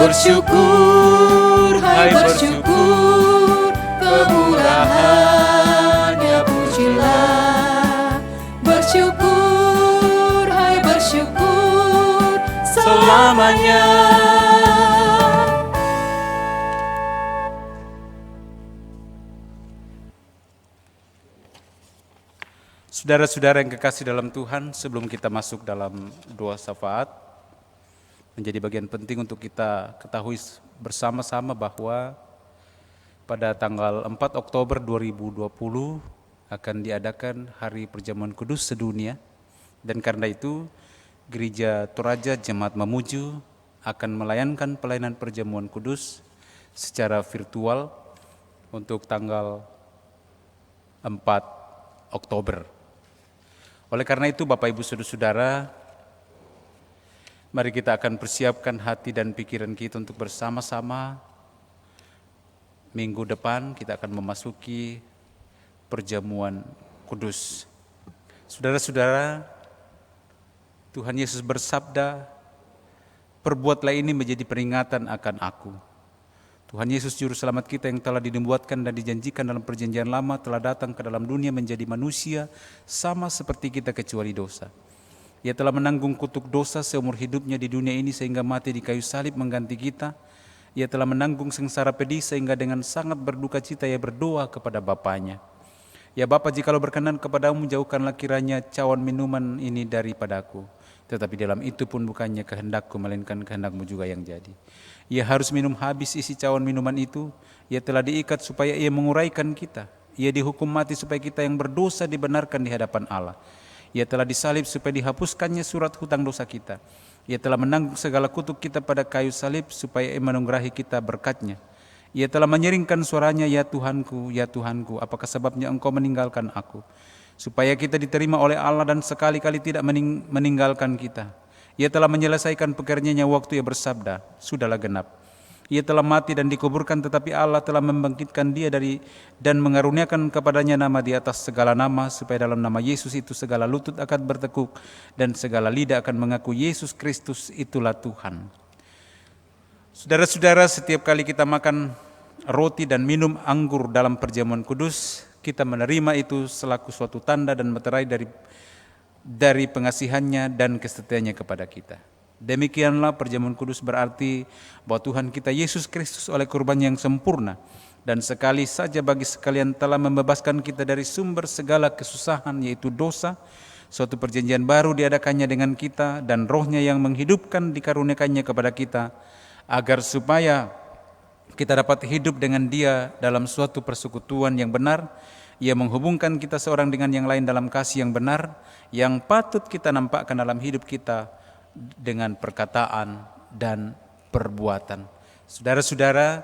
bersyukur, hai bersyukur, kemurahan-Nya pujilah. Bersyukur, hai bersyukur selamanya. Saudara-saudara yang kekasih dalam Tuhan, sebelum kita masuk dalam doa syafaat, menjadi bagian penting untuk kita ketahui bersama-sama bahwa pada tanggal 4 Oktober 2020 akan diadakan Hari Perjamuan Kudus sedunia, dan karena itu Gereja Toraja Jemaat Mamuju akan melayankan pelayanan Perjamuan Kudus secara virtual untuk tanggal 4 Oktober. Oleh karena itu Bapak Ibu Saudara-saudara, mari kita akan persiapkan hati dan pikiran kita untuk bersama-sama. Minggu depan kita akan memasuki Perjamuan Kudus. Saudara-saudara, Tuhan Yesus bersabda, "Perbuatlah ini menjadi peringatan akan aku." Tuhan Yesus Juru Selamat kita yang telah dinubuatkan dan dijanjikan dalam perjanjian lama telah datang ke dalam dunia menjadi manusia sama seperti kita kecuali dosa. Ia telah menanggung kutuk dosa seumur hidupnya di dunia ini sehingga mati di kayu salib mengganti kita. Ia telah menanggung sengsara pedih sehingga dengan sangat berduka cita ia berdoa kepada Bapanya. "Ya Bapa, jikalau berkenan kepadamu, jauhkanlah kiranya cawan minuman ini daripadaku. Tetapi dalam itu pun bukannya kehendakku, melainkan kehendakmu juga yang jadi." Ia harus minum habis isi cawan minuman itu. Ia telah diikat supaya ia menguraikan kita. Ia dihukum mati supaya kita yang berdosa dibenarkan di hadapan Allah. Ia telah disalib supaya dihapuskannya surat hutang dosa kita. Ia telah menanggung segala kutuk kita pada kayu salib supaya ia menunggrahi kita berkat-Nya. Ia telah menyeringkan suaranya, "Ya Tuhanku, ya Tuhanku, apakah sebabnya Engkau meninggalkan aku?" Supaya kita diterima oleh Allah dan sekali-kali tidak meninggalkan kita. Ia telah menyelesaikan pekerjaannya waktu ia bersabda, "Sudahlah genap." Ia telah mati dan dikuburkan, tetapi Allah telah membangkitkan dia dan mengaruniakan kepadanya nama di atas segala nama, supaya dalam nama Yesus itu segala lutut akan bertekuk dan segala lidah akan mengaku Yesus Kristus itulah Tuhan. Saudara-saudara, setiap kali kita makan roti dan minum anggur dalam perjamuan kudus, kita menerima itu selaku suatu tanda dan meterai dari pengasihannya dan kesetiaannya kepada kita. Demikianlah perjamuan kudus berarti bahwa Tuhan kita Yesus Kristus oleh kurban yang sempurna dan sekali saja bagi sekalian telah membebaskan kita dari sumber segala kesusahan, yaitu dosa. Suatu perjanjian baru diadakannya dengan kita dan Roh-Nya yang menghidupkan dikaruniakannya kepada kita, agar supaya kita dapat hidup dengan Dia dalam suatu persekutuan yang benar. Ia menghubungkan kita seorang dengan yang lain dalam kasih yang benar, yang patut kita nampakkan dalam hidup kita dengan perkataan dan perbuatan. Saudara-saudara,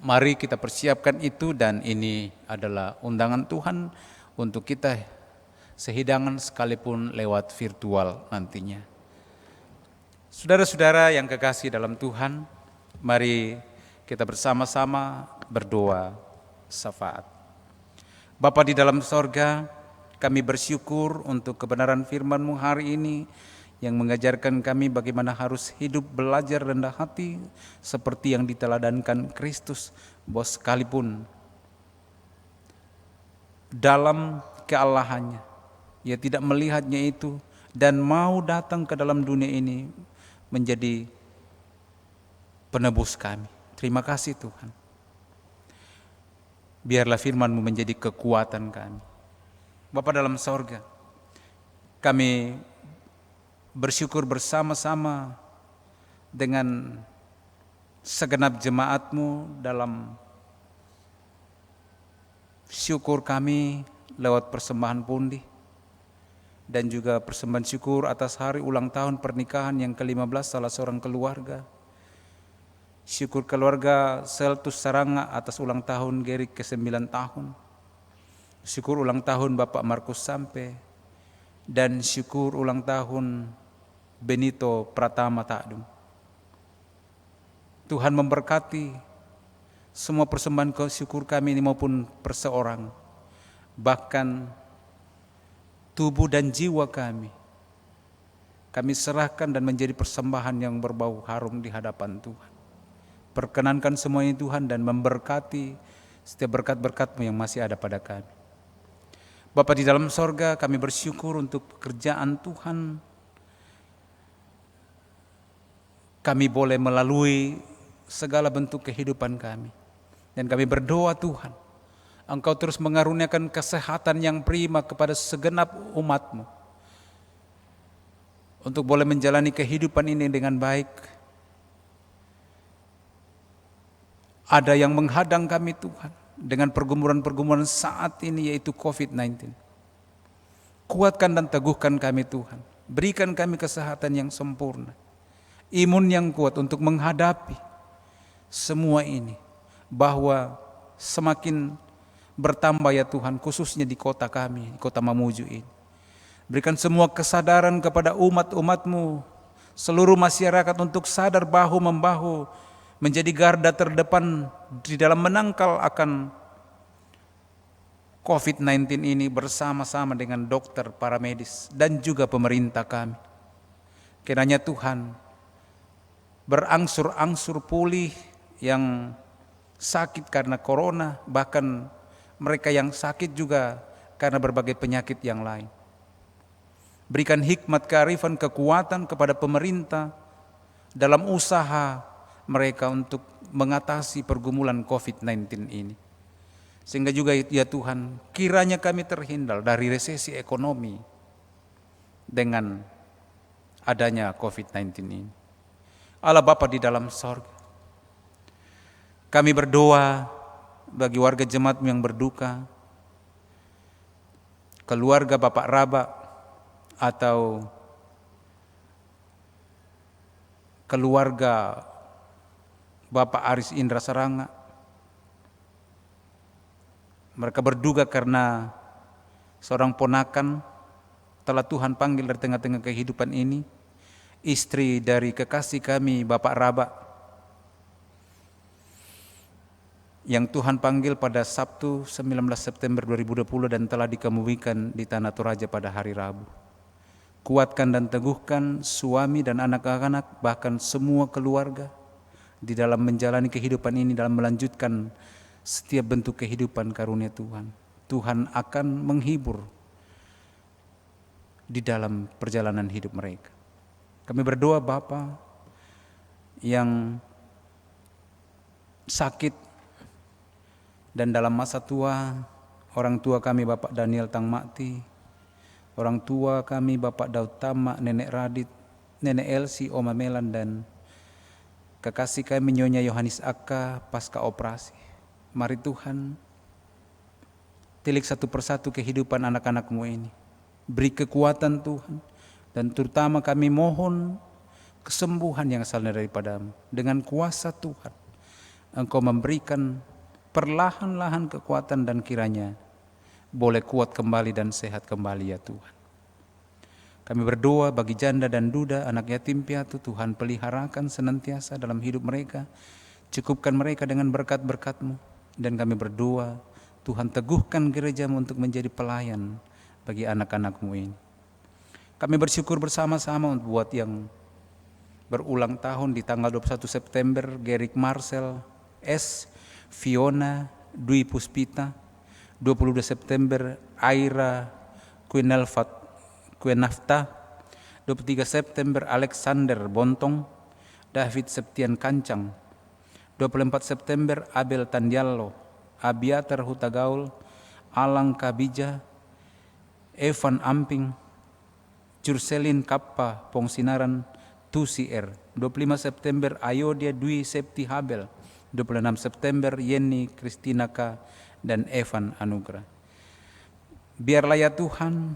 mari kita persiapkan itu, dan ini adalah undangan Tuhan untuk kita sehidangan sekalipun lewat virtual nantinya. Saudara-saudara yang kekasih dalam Tuhan, mari kita bersama-sama berdoa syafaat. Bapa di dalam sorga, kami bersyukur untuk kebenaran firman-Mu hari ini yang mengajarkan kami bagaimana harus hidup belajar rendah hati seperti yang diteladankan Kristus, bahwa sekalipun dalam keallahannya Ia tidak melihatnya itu dan mau datang ke dalam dunia ini menjadi penebus kami. Terima kasih Tuhan. Biarlah firman-Mu menjadi kekuatan kami. Bapa dalam sorga, kami bersyukur bersama-sama dengan segenap jemaat-Mu dalam syukur kami lewat persembahan pundi dan juga persembahan syukur atas hari ulang tahun pernikahan yang ke-15 salah seorang keluarga. Syukur keluarga Seltus Saranga atas ulang tahun Geri ke-9 tahun. Syukur ulang tahun Bapak Markus Sampe. Dan syukur ulang tahun Benito Pratama Takdum. Tuhan memberkati semua persembahan syukur kami ini maupun perseorang. Bahkan tubuh dan jiwa kami serahkan dan menjadi persembahan yang berbau harum di hadapan Tuhan. Perkenankan semua ini Tuhan dan memberkati setiap berkat-berkat-Mu yang masih ada pada kami. Bapa di dalam sorga, kami bersyukur untuk pekerjaan Tuhan. Kami boleh melalui segala bentuk kehidupan kami. Dan kami berdoa Tuhan, Engkau terus mengaruniakan kesehatan yang prima kepada segenap umat-Mu. Untuk boleh menjalani kehidupan ini dengan baik. Ada yang menghadang kami Tuhan dengan pergumulan-pergumulan saat ini, yaitu COVID-19. Kuatkan dan teguhkan kami Tuhan. Berikan kami kesehatan yang sempurna, imun yang kuat untuk menghadapi semua ini. Bahwa semakin bertambah ya Tuhan, khususnya di kota kami, di kota Mamuju ini. Berikan semua kesadaran kepada umat-umat-Mu, seluruh masyarakat untuk sadar bahu-membahu, menjadi garda terdepan di dalam menangkal akan COVID-19 ini bersama-sama dengan dokter, para medis, dan juga pemerintah kami. Kiranya Tuhan berangsur-angsur pulih yang sakit karena corona, bahkan mereka yang sakit juga karena berbagai penyakit yang lain. Berikan hikmat, kearifan, kekuatan kepada pemerintah dalam usaha mereka untuk mengatasi pergumulan COVID-19 ini. Sehingga juga ya Tuhan, kiranya kami terhindar dari resesi ekonomi dengan adanya COVID-19 ini. Allah Bapa di dalam sorga, kami berdoa bagi warga jemaat-Mu yang berduka, keluarga Bapak Raba atau keluarga Bapak Aris Indra Saranga. Mereka berduka karena seorang ponakan telah Tuhan panggil dari tengah-tengah kehidupan ini, istri dari kekasih kami Bapak Raba, yang Tuhan panggil pada Sabtu 19 September 2020 dan telah dikemumikan di Tanah Toraja pada hari Rabu. Kuatkan dan teguhkan suami dan anak-anak, bahkan semua keluarga di dalam menjalani kehidupan ini, dalam melanjutkan setiap bentuk kehidupan karunia Tuhan. Tuhan akan menghibur di dalam perjalanan hidup mereka. Kami berdoa Bapa yang sakit dan dalam masa tua, orang tua kami Bapak Daniel Tangmakti, orang tua kami Bapak Daud Tama, Nenek Radit, Nenek Elsi, Oma Melan, dan kekasih kami Nyonya Yohanis Akka pasca operasi. Mari Tuhan, tilik satu persatu kehidupan anak-anak-Mu ini. Beri kekuatan Tuhan, dan terutama kami mohon kesembuhan yang asalnya daripada-Mu. Dengan kuasa Tuhan, Engkau memberikan perlahan-lahan kekuatan dan kiranya boleh kuat kembali dan sehat kembali ya Tuhan. Kami berdoa bagi janda dan duda, anak yatim piatu, Tuhan peliharakan senantiasa dalam hidup mereka. Cukupkan mereka dengan berkat-berkat-Mu. Dan kami berdoa, Tuhan teguhkan gereja-Mu untuk menjadi pelayan bagi anak-anak-Mu ini. Kami bersyukur bersama-sama untuk buat yang berulang tahun di tanggal 21 September, Gerik Marcel, S, Fiona, Dwi Puspita, 22 September, Aira, Kuenafta, 23 September Alexander Bontong, David Septian Kancang, 24 September Abel Tandiallo, Abiatar Hutagaul, Alang Kabija, Evan Amping, Jurselin Kappa Pongsinaran, Tusi R. 25 September Ayodia Dwi Septi Habel, 26 September Yeni Kristina K. dan Evan Anugrah. Biarlah ya Tuhan,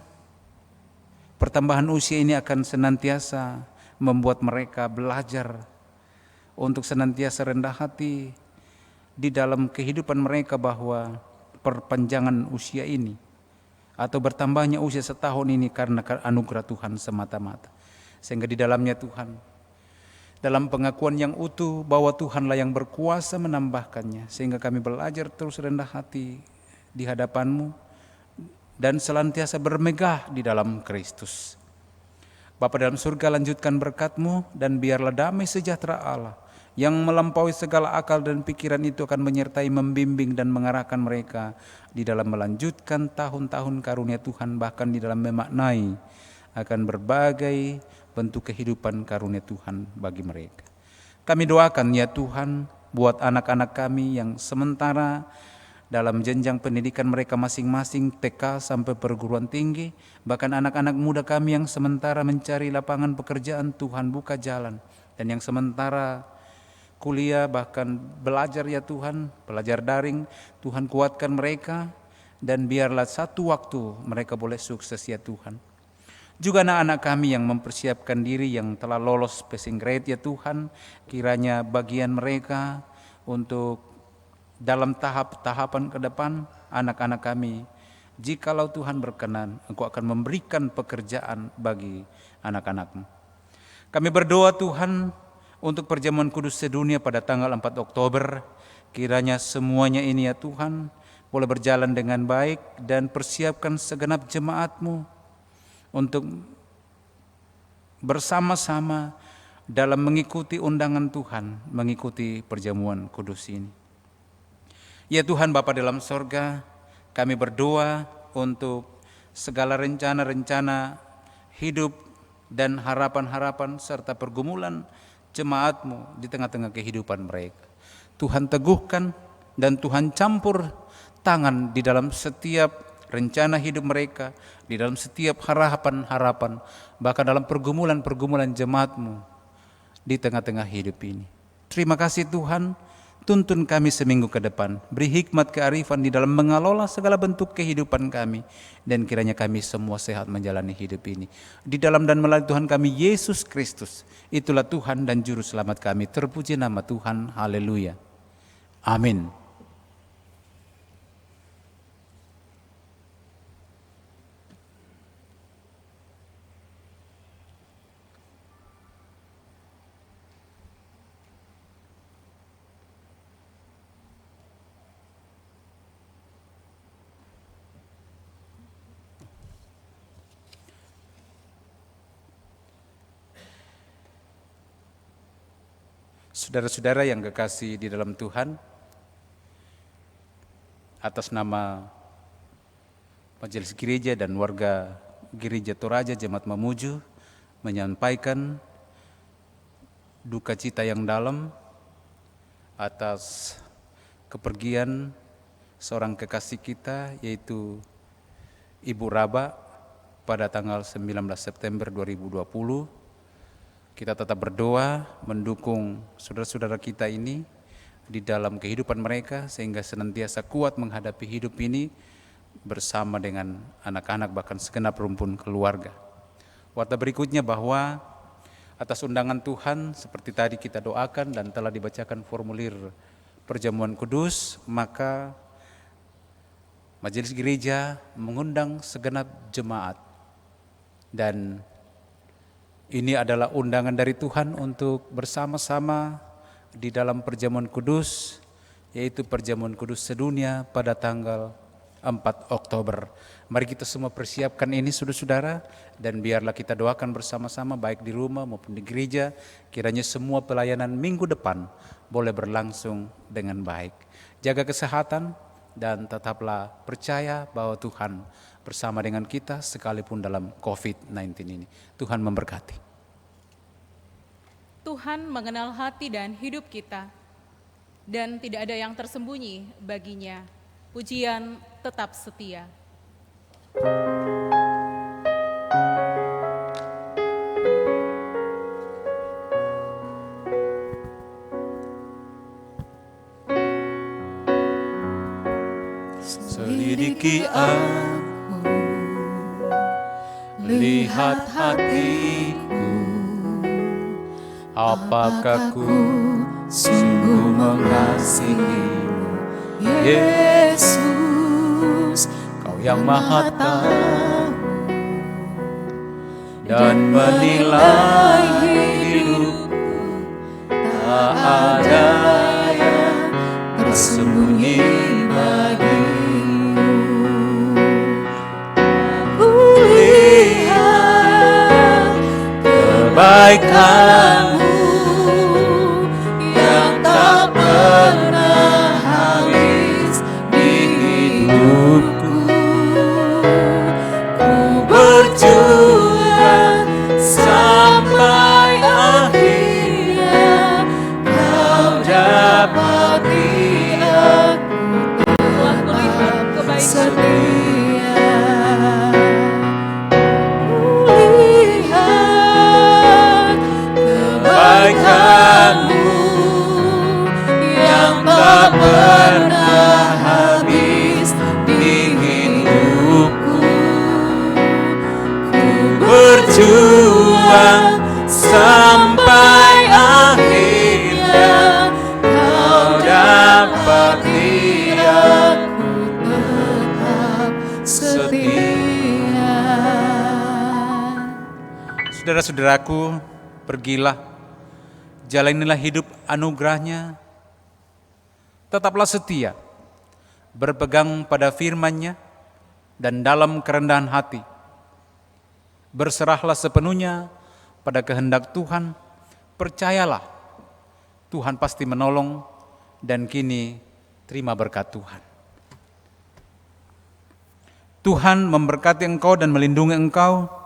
pertambahan usia ini akan senantiasa membuat mereka belajar untuk senantiasa rendah hati di dalam kehidupan mereka, bahwa perpanjangan usia ini atau bertambahnya usia setahun ini karena anugerah Tuhan semata-mata. Sehingga di dalamnya Tuhan, dalam pengakuan yang utuh bahwa Tuhanlah yang berkuasa menambahkannya, sehingga kami belajar terus rendah hati di hadapan-Mu dan senantiasa bermegah di dalam Kristus. Bapa dalam surga, lanjutkan berkat-Mu dan biarlah damai sejahtera Allah yang melampaui segala akal dan pikiran itu akan menyertai, membimbing dan mengarahkan mereka di dalam melanjutkan tahun-tahun karunia Tuhan, bahkan di dalam memaknai akan berbagai bentuk kehidupan karunia Tuhan bagi mereka. Kami doakan ya Tuhan buat anak-anak kami yang sementara dalam jenjang pendidikan mereka masing-masing, TK sampai perguruan tinggi, bahkan anak-anak muda kami yang sementara mencari lapangan pekerjaan, Tuhan buka jalan. Dan yang sementara kuliah bahkan belajar ya Tuhan, belajar daring, Tuhan kuatkan mereka, dan biarlah satu waktu mereka boleh sukses ya Tuhan. Juga anak-anak kami yang mempersiapkan diri, yang telah lolos passing grade ya Tuhan, kiranya bagian mereka untuk dalam tahap-tahapan ke depan, anak-anak kami, jikalau Tuhan berkenan, Engkau akan memberikan pekerjaan bagi anak-anak-Mu. Kami berdoa Tuhan untuk perjamuan kudus sedunia pada tanggal 4 Oktober, kiranya semuanya ini ya Tuhan boleh berjalan dengan baik, dan persiapkan segenap jemaat-Mu untuk bersama-sama dalam mengikuti undangan Tuhan, mengikuti perjamuan kudus ini. Ya Tuhan Bapa dalam sorga, kami berdoa untuk segala rencana-rencana hidup dan harapan-harapan serta pergumulan jemaat-Mu di tengah-tengah kehidupan mereka. Tuhan teguhkan dan Tuhan campur tangan di dalam setiap rencana hidup mereka, di dalam setiap harapan-harapan, bahkan dalam pergumulan-pergumulan jemaat-Mu di tengah-tengah hidup ini. Terima kasih Tuhan, tuntun kami seminggu ke depan, beri hikmat kearifan di dalam mengelola segala bentuk kehidupan kami, dan kiranya kami semua sehat menjalani hidup ini. Di dalam dan melalui Tuhan kami Yesus Kristus, itulah Tuhan dan Juru Selamat kami. Terpuji nama Tuhan, haleluya. Amin. Saudara-saudara yang kekasih di dalam Tuhan, atas nama Majelis Gereja dan warga Gereja Toraja Jemaat Mamuju menyampaikan duka cita yang dalam atas kepergian seorang kekasih kita, yaitu Ibu Raba pada tanggal 19 September 2020. Kita tetap berdoa mendukung saudara-saudara kita ini di dalam kehidupan mereka, sehingga senantiasa kuat menghadapi hidup ini bersama dengan anak-anak, bahkan segenap rumpun keluarga. Warta berikutnya bahwa atas undangan Tuhan, seperti tadi kita doakan dan telah dibacakan formulir perjamuan kudus, maka Majelis Gereja mengundang segenap jemaat, dan ini adalah undangan dari Tuhan untuk bersama-sama di dalam perjamuan kudus, yaitu perjamuan kudus sedunia pada tanggal 4 Oktober. Mari kita semua persiapkan ini saudara-saudara, dan biarlah kita doakan bersama-sama baik di rumah maupun di gereja, kiranya semua pelayanan minggu depan boleh berlangsung dengan baik. Jaga kesehatan dan tetaplah percaya bahwa Tuhan bersama dengan kita sekalipun dalam COVID-19 ini. Tuhan memberkati. Tuhan mengenal hati dan hidup kita, dan tidak ada yang tersembunyi baginya. Pujian tetap setia. Selidiki aku, lihat hatiku, apakah ku sungguh mengasihimu, Yesus, Kau yang Maha Tahu dan menilai hidupku, tak ada yang tersembunyi bagimu. Ku lihat kebaikan-Mu Saudara-saudaraku, pergilah, jalanilah hidup anugerahnya, tetaplah setia, berpegang pada firman-Nya, dan dalam kerendahan hati, berserahlah sepenuhnya pada kehendak Tuhan. Percayalah, Tuhan pasti menolong, dan kini terima berkat Tuhan. Tuhan memberkati engkau dan melindungi engkau.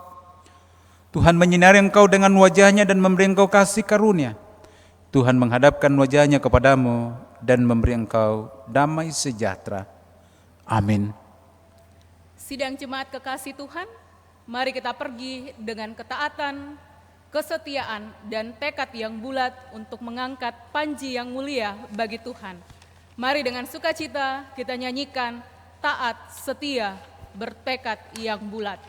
Tuhan menyinari engkau dengan wajah-Nya dan memberi engkau kasih karunia. Tuhan menghadapkan wajah-Nya kepadamu dan memberi engkau damai sejahtera. Amin. Sidang jemaat kekasih Tuhan, mari kita pergi dengan ketaatan, kesetiaan, dan tekad yang bulat untuk mengangkat panji yang mulia bagi Tuhan. Mari dengan sukacita kita nyanyikan taat, setia, bertekad yang bulat.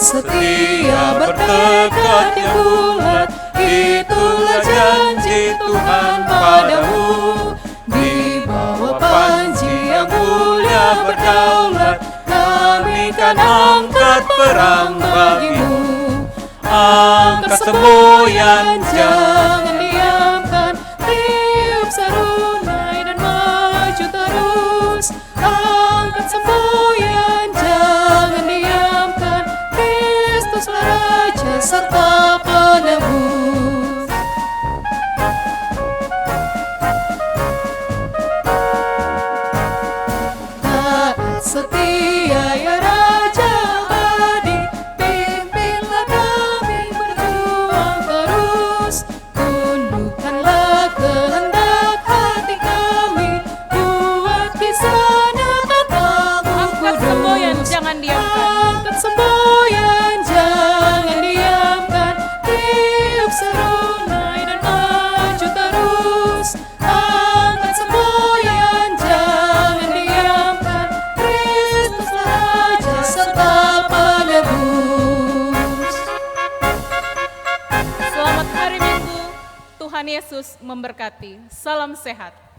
Setia bertekad yang bulat, itulah janji Tuhan padamu. Di bawah panji yang mulia berdaulat, kami kan angkat perang bagimu. Angkat semboyan, jangan diamkan, tiup sarunai dan maju terus. Angkat semboyan, jangan diamkan, Kristuslah Raja serta penebus. Taat setia ya Raja abadi, pimpinlah kami berjuang terus. Tundukkanlah kehendak hati kami, buat bisa dapat aku Angkat semboyan, jangan diamkan. Angkat semboyan, jangan diamkan, tiup serunai dan maju terus. Angkat semboyan, jangan diamkan, Kristuslah Raja serta penebus. Selamat hari Minggu, Tuhan Yesus memberkati. Salam sehat.